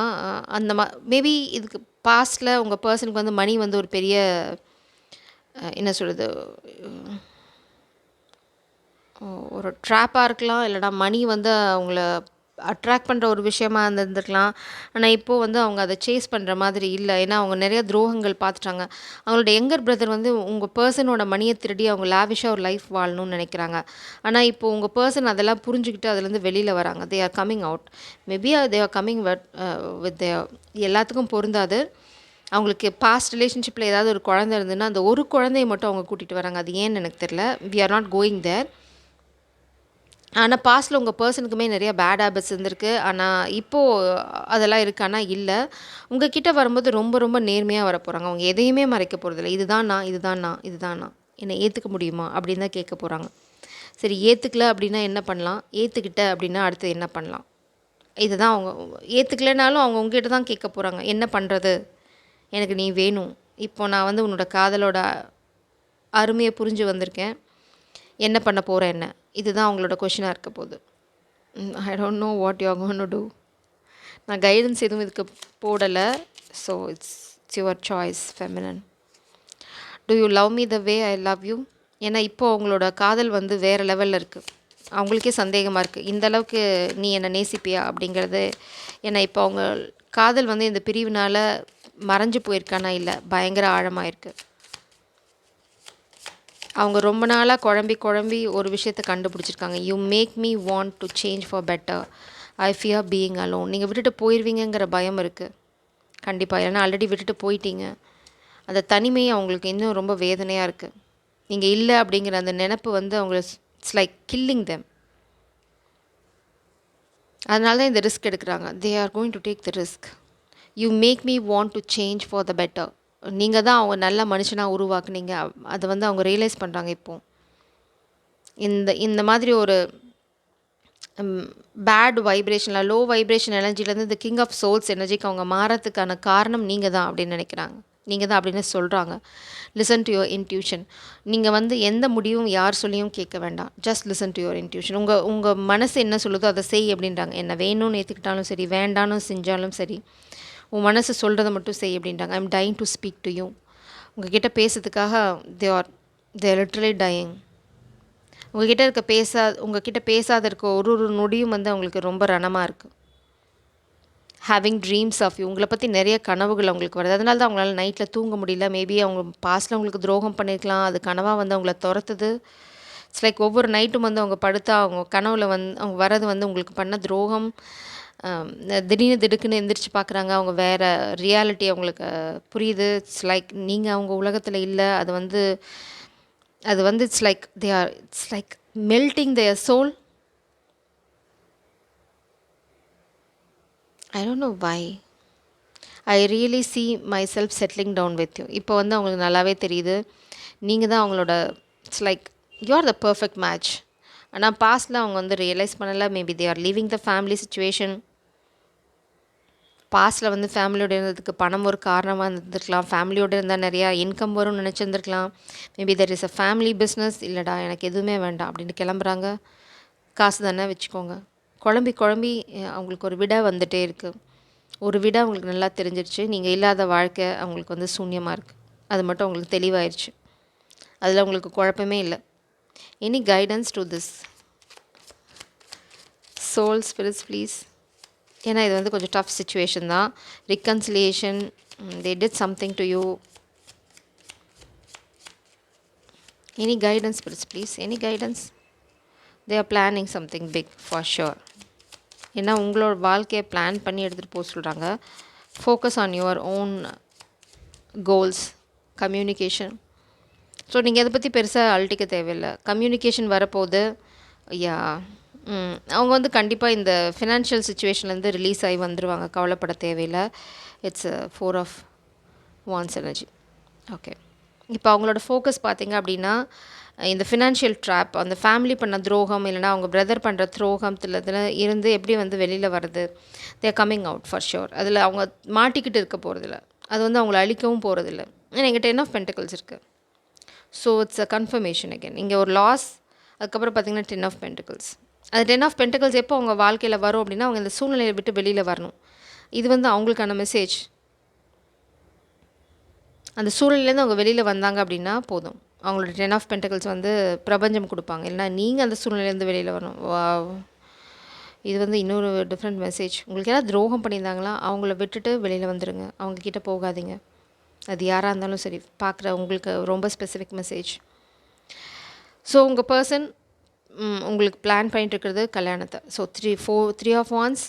அந்த மேபி இதுக்கு பாஸ்டில் உங்கள் பர்சனுக்கு வந்து மணி வந்து ஒரு பெரிய என்ன சொல்கிறது, ஒரு ட்ராப்பாக இருக்கலாம், இல்லைனா மணி வந்து அவங்கள அட்ராக்ட் பண்ணுற ஒரு விஷயமா இருந்திருக்கலாம். ஆனால் இப்போது வந்து அவங்க அதை சேஸ் பண்ணுற மாதிரி இல்லை. ஏன்னா அவங்க நிறைய துரோகங்கள் பார்த்துட்டாங்க. அவங்களோட யங்கர் பிரதர் வந்து உங்கள் பர்சனோட மணியை திருடி அவங்க லாவிஷாக ஒரு லைஃப் வாழணும்னு நினைக்கிறாங்க. ஆனால் இப்போது உங்கள் பர்சன் அதெல்லாம் புரிஞ்சுக்கிட்டு அதுலேருந்து வெளியில் வராங்க. They are coming out. Maybe they are coming with எல்லாத்துக்கும் பொருந்தாது. அவங்களுக்கு பாஸ்ட் ரிலேஷன்ஷிப்பில் ஏதாவது ஒரு குழந்தை இருந்ததுன்னா அந்த ஒரு குழந்தைய மட்டும் அவங்க கூட்டிகிட்டு வராங்க. அது ஏன்னு எனக்கு தெரியல. We are not going there. ஆனால் பாஸ்ட்டில் உங்கள் பர்சனுக்குமே நிறைய பேட் ஹேபிட்ஸ் இருந்திருக்கு. ஆனால் இப்போது அதெல்லாம் இருக்குது. ஆனால் இல்லை, உங்கள் கிட்ட வரும்போது ரொம்ப ரொம்ப நேர்மையாக வர போகிறாங்க. அவங்க எதையுமே மறைக்க போகிறதில்ல. இதுதான் நான், இதுதான் நான், இதுதான் நான், என்னை ஏற்றுக்க முடியுமா அப்படின்னு தான் கேட்க போகிறாங்க. சரி, ஏற்றுக்கல அப்படின்னா என்ன பண்ணலாம், ஏற்றுக்கிட்ட அப்படின்னா அடுத்து என்ன பண்ணலாம், இதுதான் அவங்க. ஏற்றுக்கலைனாலும் அவங்க உங்ககிட்ட தான் கேட்க போகிறாங்க, என்ன பண்ணுறது, எனக்கு நீ வேணும், இப்போ நான் வந்து உன்னோட காதலோட அருமையை புரிஞ்சு வந்திருக்கேன், என்ன பண்ண போகிறேன் என்ன, இதுதான் அவங்களோட கொஷினாக இருக்க போகுது. I don't know what you are going to do. நான் கைடன்ஸ் எதுவும் இதுக்கு போடலை. So it's your choice feminine. Do you love me the way I love you? ஏன்னா இப்போ அவங்களோட காதல் வந்து வேறு லெவலில் இருக்குது. அவங்களுக்கே சந்தேகமாக இருக்குது, இந்த அளவுக்கு நீ என்னை நேசிப்பியா அப்படிங்கிறது. ஏன்னா இப்போ அவங்க காதல் வந்து இந்த பிரிவினால் மறைஞ்சு போயிருக்கானா இல்லை, பயங்கர ஆழமாக இருக்குது. அவங்க ரொம்ப நாளாக குழம்பி ஒரு விஷயத்தை கண்டுபிடிச்சிருக்காங்க. You make me want to change for better. I fear being alone. நீங்கள் விட்டுட்டு போயிடுவீங்கிற பயம் இருக்குது கண்டிப்பாக. ஏன்னா ஆல்ரெடி விட்டுட்டு போயிட்டீங்க. அந்த தனிமை அவங்களுக்கு இன்னும் ரொம்ப வேதனையாக இருக்குது. நீங்கள் இல்லை அப்படிங்கிற அந்த நினப்பு வந்து அவங்கள இட்ஸ் லைக் கில்லிங் தெம். அதனால தான் இந்த ரிஸ்க் எடுக்கிறாங்க. They are going to take the risk. You make me want to change for the better. நீங்கள் தான் அவங்க நல்ல மனுஷனாக உருவாக்குனீங்க. அதை வந்து அவங்க ரியலைஸ் பண்ணுறாங்க இப்போது. இந்த மாதிரி ஒரு பேட் வைப்ரேஷனில், லோ வைப்ரேஷன் எனர்ஜிலேருந்து இந்த கிங் ஆஃப் சோல்ஸ் எனர்ஜிக்கு அவங்க மாறத்துக்கான காரணம் நீங்கள் தான் அப்படின்னு நினைக்கிறாங்க. நீங்கள் தான் அப்படின்னு சொல்கிறாங்க. Listen to your intuition. நீங்கள் வந்து எந்த முடிவும் யார் சொல்லியும் கேட்க வேண்டாம். Just listen to your intuition. உங்கள் மனசு என்ன சொல்லுதோ அதை செய் அப்படின்றாங்க. என்ன வேணும்னு ஏற்றுக்கிட்டாலும் சரி, வேண்டான்னு செஞ்சாலும் சரி, உன் மனசு சொல்கிறத மட்டும் செய் அப்படின்றாங்க. I am dyeing to speak to you. உங்ககிட்ட பேசுறதுக்காக தே லிட்ரலி டையிங். உங்ககிட்ட பேசாத இருக்க ஒரு நொடியும் வந்து அவங்களுக்கு ரொம்ப ரணமாக இருக்குது. Having dreams of you. உங்களை பற்றி நிறைய கனவுகள் அவங்களுக்கு வருது. அதனால தான் அவங்களால நைட்டில் தூங்க முடியல. மேபி அவங்க பாஸ்ட்டில் அவங்களுக்கு துரோகம் பண்ணியிருக்கலாம். அது கனவாக வந்து அவங்கள துரத்துது. இட்ஸ் லைக் ஒவ்வொரு நைட்டும் வந்து அவங்க படுத்தா அவங்க கனவில் அவங்க வர்றது வந்து உங்களுக்கு பண்ண துரோகம். திடீர்னு திடுக்குன்னு எந்திரிச்சு பார்க்குறாங்க. அவங்க வேறு ரியாலிட்டி அவங்களுக்கு புரியுது. இட்ஸ் லைக் நீங்கள் அவங்க உலகத்தில் இல்லை. அது வந்து it's like melting their soul. I don't know why. I really see myself settling down with you. இப்போ வந்து அவங்களுக்கு நல்லாவே தெரியுது, நீங்கள் தான் அவங்களோட it's like you are the perfect match. ஆனால் பாஸ்ட்டில் அவங்க வந்து ரியலைஸ் பண்ணலை. Maybe they are leaving the family situation. பாஸ்ட்டில் வந்து ஃபேமிலியோடு இருந்ததுக்கு பணம் ஒரு காரணமாக இருந்திருக்கலாம். ஃபேமிலியோடு இருந்தால் நிறையா இன்கம் வரும்னு நினச்சிருந்துருக்கலாம். Maybe that is a family business. இல்லைடா எனக்கு எதுவுமே வேண்டாம் அப்படின்னு கிளம்புறாங்க. காசு தானே வச்சுக்கோங்க. குழம்பி அவங்களுக்கு ஒரு விடை வந்துகிட்டே இருக்குது. ஒரு விடை அவங்களுக்கு நல்லா தெரிஞ்சிருச்சு. நீங்கள் இல்லாத வாழ்க்கை அவங்களுக்கு வந்து சூன்யமாக இருக்குது. அது மட்டும் அவங்களுக்கு தெளிவாயிருச்சு. அதில் உங்களுக்கு குழப்பமே இல்லை. Any guidance to this soul spirits please. ஏன்னா இது வந்து கொஞ்சம் டஃப் சுச்சுவேஷன் தான். Reconciliation, they did something to you. Any guidance spirits please, any guidance. They are planning something big for sure. ஏன்னா உங்களோட வாழ்க்கையை பிளான் பண்ணி எடுத்துகிட்டு போக சொல்கிறாங்க. Focus on your own goals. Communication. So நீங்கள் அதை பற்றி பெருசாக அழட்டிக்க தேவையில்லை. கம்யூனிகேஷன் வரப்போகுது. யா அவங்க வந்து கண்டிப்பாக இந்த ஃபினான்ஷியல் சுச்சுவேஷன்லேருந்து ரிலீஸ் ஆகி வந்துடுவாங்க. கவலைப்பட தேவையில்லை. It's 4 of wands energy. Okay, இப்போ அவங்களோட ஃபோக்கஸ் பார்த்திங்க அப்படின்னா இந்த ஃபினான்ஷியல் ட்ராப், அந்த ஃபேமிலி பண்ண துரோகம், இல்லைனா அவங்க பிரதர் பண்ணுற துரோகத்தில் இருந்து எப்படி வந்து வெளியில் வருது. They are coming out for sure. அதில் அவங்க மாட்டிக்கிட்டு இருக்க போகிறதில்ல. அது வந்து அவங்கள அழிக்கவும் போகிறதில்ல. ஏன்னா எங்கள் 10 ஆஃப் பென்டிகல்ஸ் இருக்குது. So it's a confirmation again. இங்கே ஒரு லாஸ், அதுக்கப்புறம் பார்த்திங்கன்னா 10 ஆஃப் பென்டிகல்ஸ். அது 10 ஆஃப் பென்டிகல்ஸ் எப்போ அவங்க வாழ்க்கையில் வரும் அப்படின்னா அவங்க இந்த சூழ்நிலையை விட்டு வெளியில் வரணும். இது வந்து அவங்களுக்கான மெசேஜ். அந்த சூழ்நிலையிலேருந்து அவங்க வெளியில் வந்தாங்க அப்படின்னா போதும். அவங்களோட 10 ஆஃப் பென்டிகல்ஸ் வந்து பிரபஞ்சம் கொடுப்பாங்க. இல்லைனா நீங்கள் அந்த சூழ்நிலையிலேருந்து வெளியில் வரணும். இது வந்து இன்னொரு டிஃப்ரெண்ட் மெசேஜ். உங்களுக்கு யாராவது துரோகம் பண்ணியிருந்தாங்களா, அவங்கள விட்டுட்டு வெளியில் வந்துடுங்க, அவங்கக்கிட்ட போகாதீங்க. அது யாராக இருந்தாலும் சரி, பார்க்குற உங்களுக்கு ரொம்ப ஸ்பெசிஃபிக் மெசேஜ். ஸோ உங்கள் பர்சன் உங்களுக்கு பிளான் பண்ணிட்டு இருக்கிறது கல்யாணத்தை. So 3 of wands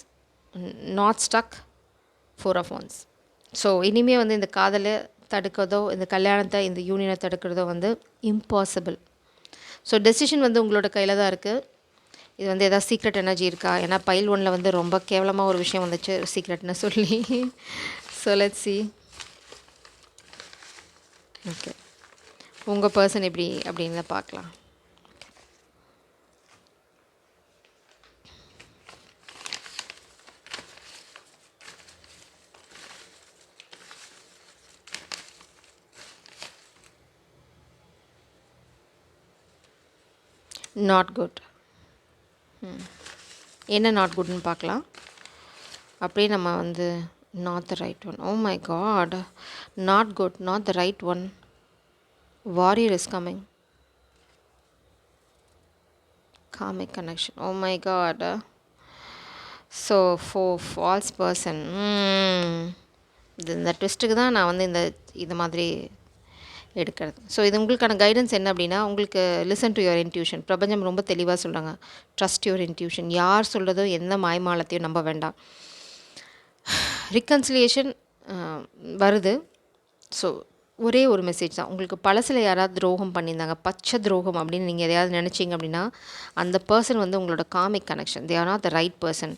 not stuck, 4 of wands. So இனிமேல் வந்து இந்த காதலை தடுக்கிறதோ, இந்த கல்யாணத்தை, இந்த யூனியனை தடுக்கிறதோ வந்து இம்பாசிபிள். ஸோ டெசிஷன் வந்து உங்களோட கையில் தான் இருக்குது. இது வந்து எதாவது சீக்ரெட் எனர்ஜி இருக்கா? ஏன்னா பைல் 1ல் வந்து ரொம்ப கேவலமாக ஒரு விஷயம் வந்துச்சு, சீக்ரெட்னு சொல்லி. So let's see. ஓகே, உங்கள் பர்சன் எப்படி அப்படின்னு பார்க்கலாம். Not good. என்ன நாட் குட்னு பார்க்கலாம். அப்படியே நம்ம வந்து not the right one. Oh my God, not good, not the right one. Warrior is coming. Karmic connection. Oh my God. So false person. இந்த ட்விஸ்ட்டுக்கு தான் நான் வந்து இது மாதிரி எடுக்கிறது. ஸோ இது உங்களுக்கான கைடன்ஸ் என்ன அப்படின்னா, உங்களுக்கு லிசன் டு யுவர் இன்ட்யூஷன். பிரபஞ்சம் ரொம்ப தெளிவாக சொல்கிறாங்க, ட்ரஸ்ட் யுவர் இன்ட்யூஷன். யார் சொல்கிறதோ எந்த மாய்மாலத்தையும் நம்ப வேண்டாம். ரிகன்சிலியேஷன் வருது. ஸோ ஒரே ஒரு மெசேஜ் தான். உங்களுக்கு பழசில் யாராவது துரோகம் பண்ணியிருந்தாங்க, பச்சை துரோகம் அப்படின்னு நீங்கள் எதையாவது நினச்சிங்க அப்படின்னா, அந்த பர்சன் வந்து உங்களோட comic connection. They are not the right person,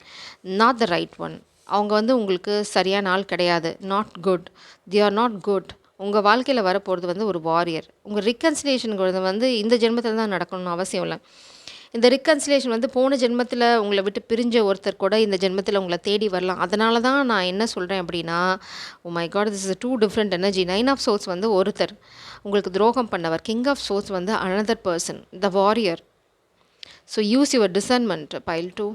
not the right one. அவங்க வந்து உங்களுக்கு சரியான ஆள் கிடையாது. Not good, they are not good. உங்கள் வாழ்க்கையில் வரப்போகிறது வந்து ஒரு வாரியர். உங்கள் ரிகன்சிலேஷனுங்கிறது வந்து இந்த ஜென்மத்தில் தான் நடக்கணும்னு அவசியம் இல்லை. இந்த ரிகன்சிலேஷன் வந்து போன ஜென்மத்தில் உங்களை விட்டு பிரிஞ்ச ஒருத்தர் கூட இந்த ஜென்மத்தில் உங்களை தேடி வரலாம். அதனால தான் நான் என்ன சொல்கிறேன் அப்படின்னா, oh my God, this is 2 different energy. 9 of swords வந்து ஒருத்தர் உங்களுக்கு துரோகம் பண்ணவர். கிங் ஆஃப் சோர்ஸ் வந்து another person, the warrior. So use your discernment. Pile 2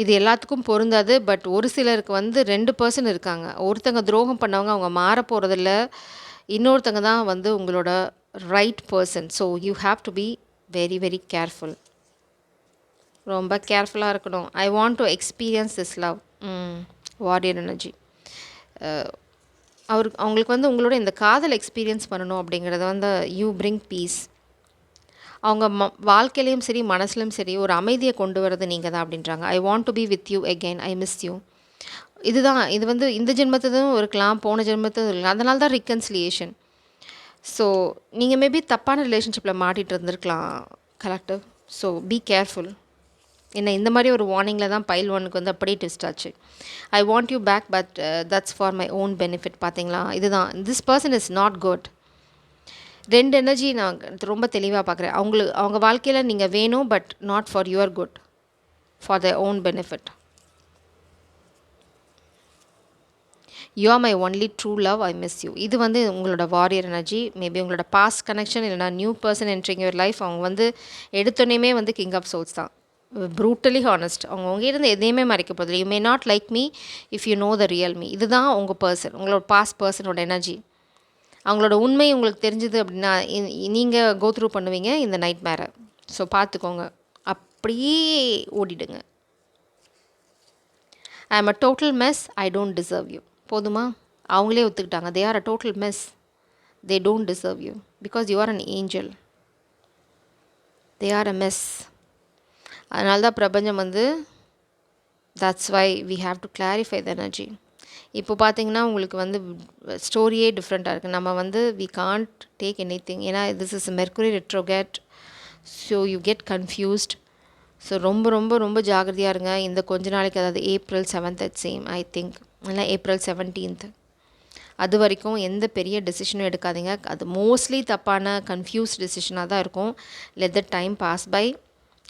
இது எல்லாத்துக்கும் பொருந்தாது. பட் ஒரு சிலருக்கு வந்து 2 பர்சன் இருக்காங்க. ஒருத்தங்க துரோகம் பண்ணவங்க, அவங்க மாற போகிறதில்ல. இன்னொருத்தங்க தான் வந்து உங்களோட right person. So you have to be very very careful. ரொம்ப கேர்ஃபுல்லாக இருக்கணும். I want to experience this love. Warrior energy. அவங்களுக்கு வந்து உங்களோட இந்த காதல் எக்ஸ்பீரியன்ஸ் பண்ணணும் அப்படிங்கிறத வந்து யூ பிரிங் பீஸ். அவங்க வாழ்க்கையிலையும் சரி, மனசுலையும் சரி, ஒரு அமைதியை கொண்டு வரது நீங்கள் தான் அப்படின்றாங்க. ஐ want to be with you again, I miss you. இதுதான், இது வந்து இந்த ஜென்மத்துக்கும் இருக்கலாம், போன ஜென்மத்துக்கும் இருக்கலாம். அதனால தான் ரிகன்சிலியேஷன். ஸோ நீங்கள் மேபி தப்பான ரிலேஷன்ஷிப்பில் மாட்டிகிட்டு இருந்திருக்கலாம் கலெக்டிவ். So be careful. என்ன இந்த மாதிரி ஒரு வார்னிங்கில் தான் பைல் 1க்கு வந்து அப்படியே ட்விஸ்ட் ஆச்சு. I want you back, but that's for my own benefit. பார்த்தீங்களா, இதுதான். This person is not good. 2 energy நான் ரொம்ப தெளிவாக பார்க்குறேன். அவங்க வாழ்க்கையில் நீங்கள் வேணும், but not for your good, for the own benefit. You are my only true love, I miss you. இது வந்து உங்களோட வாரியர் எனர்ஜி. மேபி உங்களோட பாஸ்ட் கனெக்ஷன், இல்லைனா new person entering your life. அவங்க வந்து எடுத்தோன்னே வந்து கிங் ஆஃப் சோல்ஸ் தான். Brutally honest. அவங்க இருந்து எதையுமே மறைக்க போதில்லை. You may not like me if you know the real me. இதுதான் உங்கள் பர்சன், உங்களோட பாஸ்ட் பர்சனோட எனர்ஜி. அவங்களோட உண்மை உங்களுக்கு தெரிஞ்சுது அப்படின்னா நீங்கள் கோ த்ரூ பண்ணுவீங்க இந்த நைட் மேரை. ஸோ பார்த்துக்கோங்க, அப்படியே ஓடிடுங்க. I am a total mess, I don't deserve you. போதுமா? அவங்களே ஒத்துக்கிட்டாங்க. They are a total mess, they don't deserve you because you are an angel. They are a mess. அதனால தான் பிரபஞ்சம் வந்து that's why we have to clarify the energy. இப்போ பார்த்தீங்கன்னா உங்களுக்கு வந்து ஸ்டோரியே டிஃப்ரெண்ட்டாக இருக்குது. நம்ம வந்து we can't take anything. ஏன்னா this is Mercury retrograde. So you get confused. So ரொம்ப ரொம்ப ரொம்ப ஜாகிரதையாக இருங்க இந்த கொஞ்ச நாளைக்கு. அதாவது April 7th same I think, இல்லை April 17th. அது வரைக்கும் எந்த பெரிய டெசிஷனும் எடுக்காதீங்க. அது மோஸ்ட்லி தப்பான கன்ஃபியூஸ் டெசிஷனாக தான் இருக்கும். Let the time pass by.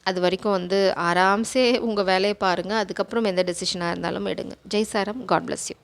அது வரைக்கும் வந்து ஆராம்சே உங்கள் வேலையை பாருங்கள். அதுக்கப்புறம் எந்த டெசிஷனாக இருந்தாலும் எடுங்க. ஜெய் சாரம். God bless you.